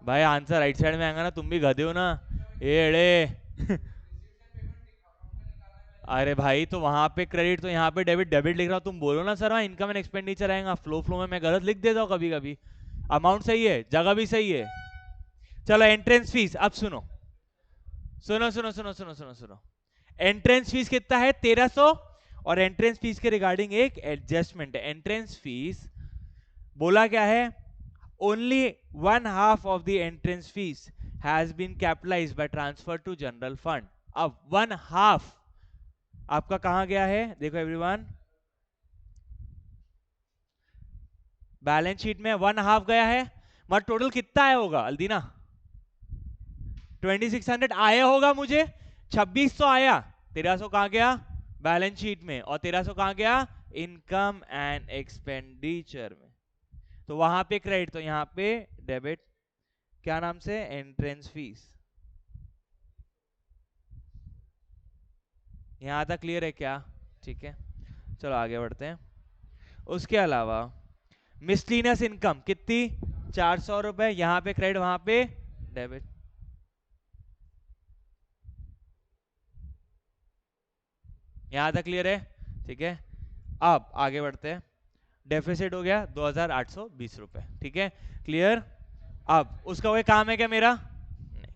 भाई आंसर राइट साइड में आएगा ना, तुम भी गधे हो ना। एड़े अरे भाई तो वहां पे क्रेडिट, तो यहाँ पे डेबिट, डेबिट लिख रहा हूँ, तुम बोलो ना सर वहाँ इनकम एंड एक्सपेंडिचर आएगा। फ्लो फ्लो में मैं गलत लिख देता हूँ कभी कभी। अमाउंट सही है, जगह भी सही है। चलो एंट्रेंस फीस, अब सुनो सुनो सुनो सुनो सुनो सुनो सुनो। एंट्रेंस फीस कितना है? 1,300। और एंट्रेंस फीस के रिगार्डिंग एक एडजस्टमेंट है। एंट्रेंस फीस बोला क्या है? Only 1/2 of the entrance fees has been capitalised by transfer to general fund. अब 1/2 आपका कहां गया है? देखो एवरीवन, बैलेंस शीट में 1/2 गया है, मगर टोटल कितना आया होगा अल्दीना? 2,600 आया होगा मुझे। 2,600 आया, 1,300 कहां गया? बैलेंस शीट में। और 1,300 कहां गया? इनकम एंड एक्सपेंडिचर में। तो वहां पे क्रेडिट, तो यहां पे डेबिट। क्या नाम से? Entrance fees. यहां तक क्लियर है क्या? ठीक है, चलो आगे बढ़ते हैं। उसके अलावा मिसलिनियस इनकम कितनी? 400 रुपए। यहां पे क्रेडिट, वहां पे डेबिट। यहां तक क्लियर है? ठीक है, अब आगे बढ़ते हैं। डेफिसिट हो गया 2,820 रुपए। ठीक है, क्लियर। अब उसका कोई काम है क्या मेरा? नहीं।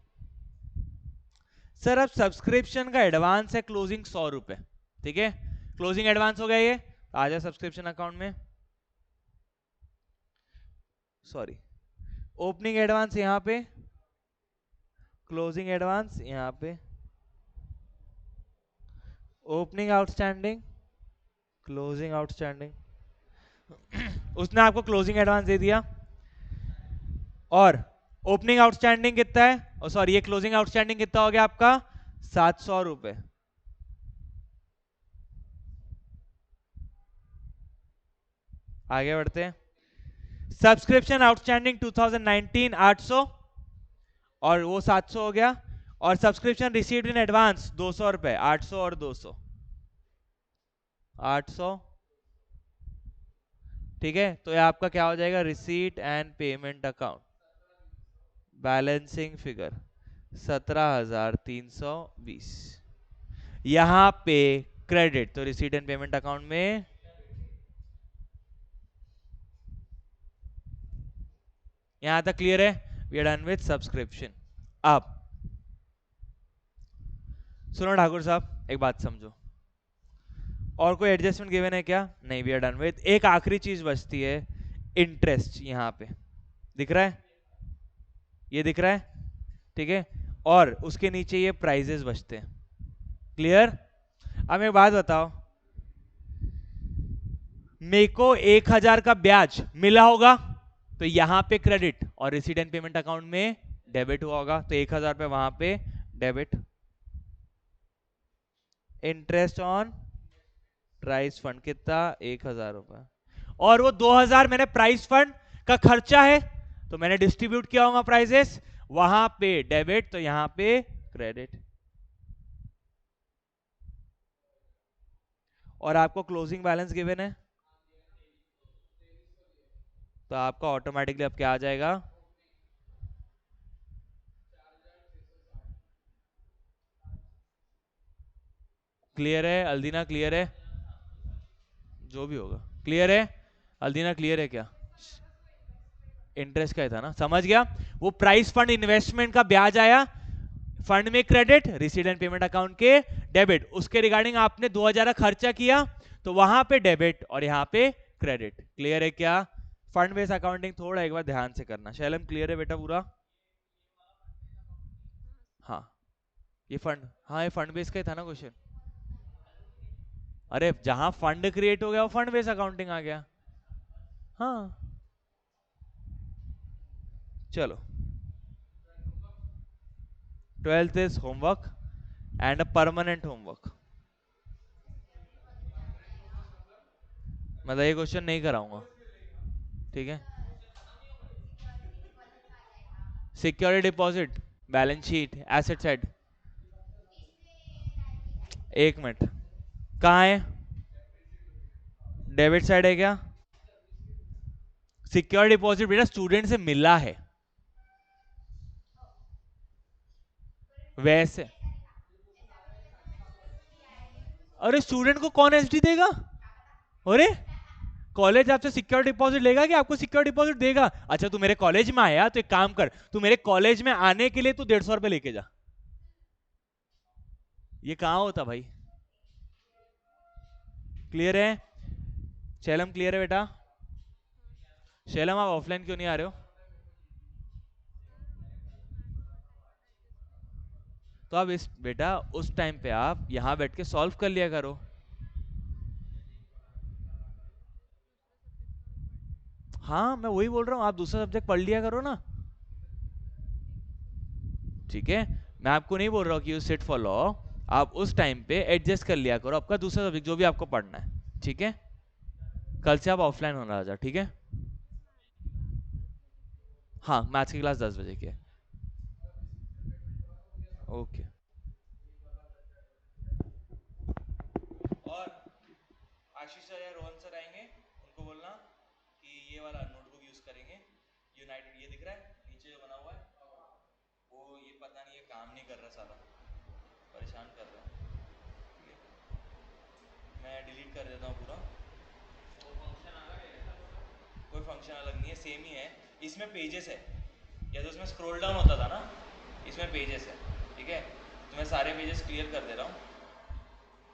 सर अब सब्सक्रिप्शन का एडवांस है क्लोजिंग 100 रुपए, ठीक है, क्लोजिंग एडवांस हो गया ये, आ जाए सब्सक्रिप्शन अकाउंट में, सॉरी ओपनिंग एडवांस यहाँ पे, क्लोजिंग एडवांस यहाँ पे, ओपनिंग आउटस्टैंडिंग, क्लोजिंग आउटस्टैंडिंग, उसने आपको क्लोजिंग एडवांस दे दिया, और ओपनिंग आउटस्टैंडिंग कितना है, और सॉरी ये क्लोजिंग आउटस्टैंडिंग कितना हो गया आपका 700 रुपए। आगे बढ़ते हैं, सब्सक्रिप्शन आउटस्टैंडिंग 2019 800, और वो 700 हो गया, और सब्सक्रिप्शन रिसीव्ड इन एडवांस 200 रुपए, 800 और 200, 800, ठीक है, तो ये आपका क्या हो जाएगा, receipt and payment account, balancing figure 17,320, यहां पे क्रेडिट, तो रिसीट एंड पेमेंट अकाउंट में, यहां तक क्लियर है, we are done with subscription. अब सुनो ठाकुर साहब एक बात समझो, और कोई एडजस्टमेंट गिवन है क्या, नहीं, वी आर डन विद, एक आखिरी चीज बचती है, इंटरेस्ट, यहां पे दिख रहा है, ये दिख रहा है, ठीक है, और उसके नीचे ये प्राइजेस बचते हैं, क्लियर। अब एक बात बताओ, मेरे को 1,000 का ब्याज मिला होगा, तो यहां पे क्रेडिट, और रिसीट एंड पेमेंट अकाउंट में डेबिट हुआ होगा, तो 1,000 पे वहां पे debit, interest on price fund कितना 1,000 रुपए, और वो 2,000 मैंने प्राइस फंड का खर्चा है, तो मैंने डिस्ट्रीब्यूट किया होगा प्राइजेस, वहां पे डेबिट, तो यहां पे क्रेडिट, और आपको क्लोजिंग बैलेंस गिवन है, तो आपका ऑटोमेटिकली अब क्या आ जाएगा, क्लियर है अल्दीना, क्लियर है, जो भी होगा क्लियर है अल्दीना, क्लियर है क्या, इंटरेस्ट का ही था ना, समझ गया, वो प्राइस फंड इन्वेस्टमेंट का ब्याज आया, फंड में credit, receipt and payment account के डेबिट, उसके रिगार्डिंग आपने 2,000 खर्चा किया, तो वहां पे डेबिट और यहां पे क्रेडिट, क्लियर है क्या। फंड बेस अकाउंटिंग थोड़ा एक बार ध्यान से करना, शैलम क्लियर है बेटा पूरा, हाँ ये फंड, हाँ ये फंड बेस का ही था ना क्वेश्चन, अरे जहां फंड क्रिएट हो गया वो फंड बेस अकाउंटिंग आ गया, हाँ चलो, 12th is homework and a permanent homework, मतलब ये क्वेश्चन नहीं कराऊंगा, ठीक है, security deposit, balance sheet, asset side, एक मिनट, कहाँ है, डेबिट साइड है क्या, सिक्योरिटी डिपॉजिट बेटा स्टूडेंट से मिला है, वैसे अरे स्टूडेंट को कौन एसडी देगा, अरे कॉलेज आपसे सिक्योरिटी डिपॉजिट लेगा कि आपको सिक्योरिटी डिपॉजिट देगा, अच्छा तू मेरे कॉलेज में आया तो एक काम कर, तू मेरे कॉलेज में आने के लिए तू 150 रुपए लेके जा, ये कहां होता भाई, क्लियर है, शैलम क्लियर है बेटा, शैलम आप ऑफलाइन क्यों नहीं आ रहे हो, तो अब इस बेटा उस टाइम पे आप यहां बैठ के सॉल्व कर लिया करो, हाँ मैं वही बोल रहा हूँ, आप दूसरा सब्जेक्ट पढ़ लिया करो ना, ठीक है, मैं आपको नहीं बोल रहा हूँ कि यू सिट फॉर लॉ, आप उस टाइम पे एडजस्ट कर लिया करो आपका दूसरा सब्जेक्ट जो भी आपको पढ़ना है, ठीक है, कल से आप ऑफलाइन होना आ जाओ, ठीक है, हाँ मैथ्स की क्लास 10 बजे की है, ओके, और आशीष सर या रोहन सर आएंगे, उनको बोलना कि ये वाला नोटबुक यूज करेंगे, यूनाइटेड ये दिख रहा है नीचे जो बना हुआ है, वो ये पता नहीं ये काम नहीं कर रहा साला, परेशान कर रहा है, ठीक है? मैं डिलीट कर देता हूँ पूरा, कोई फंक्शन अलग नहीं है, सेम ही है, इसमें पेजेस है, या तो उसमें स्क्रॉल डाउन होता था ना, इसमें पेजेस है, ठीक है, तो मैं सारे पेजेस क्लियर कर दे रहा हूँ,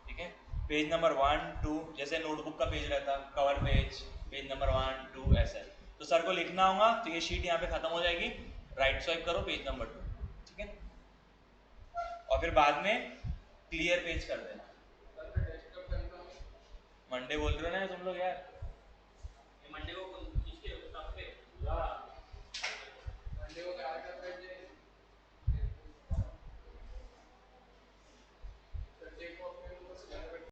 ठीक है। पेज नंबर 1 2, जैसे नोटबुक का पेज रहता, कवर पेज नंबर 1 2 ऐसा। तो सर को लिखना होगा, तो ये शीट यहाँ पे खत्म हो जाएगी, राइट स्वाइप करो पेज नंबर 2, ठीक है। और फिर बाद में क्लियर पेज कर देना। मंडे बोल रहे हो ना तुम लोग यार, मंडे को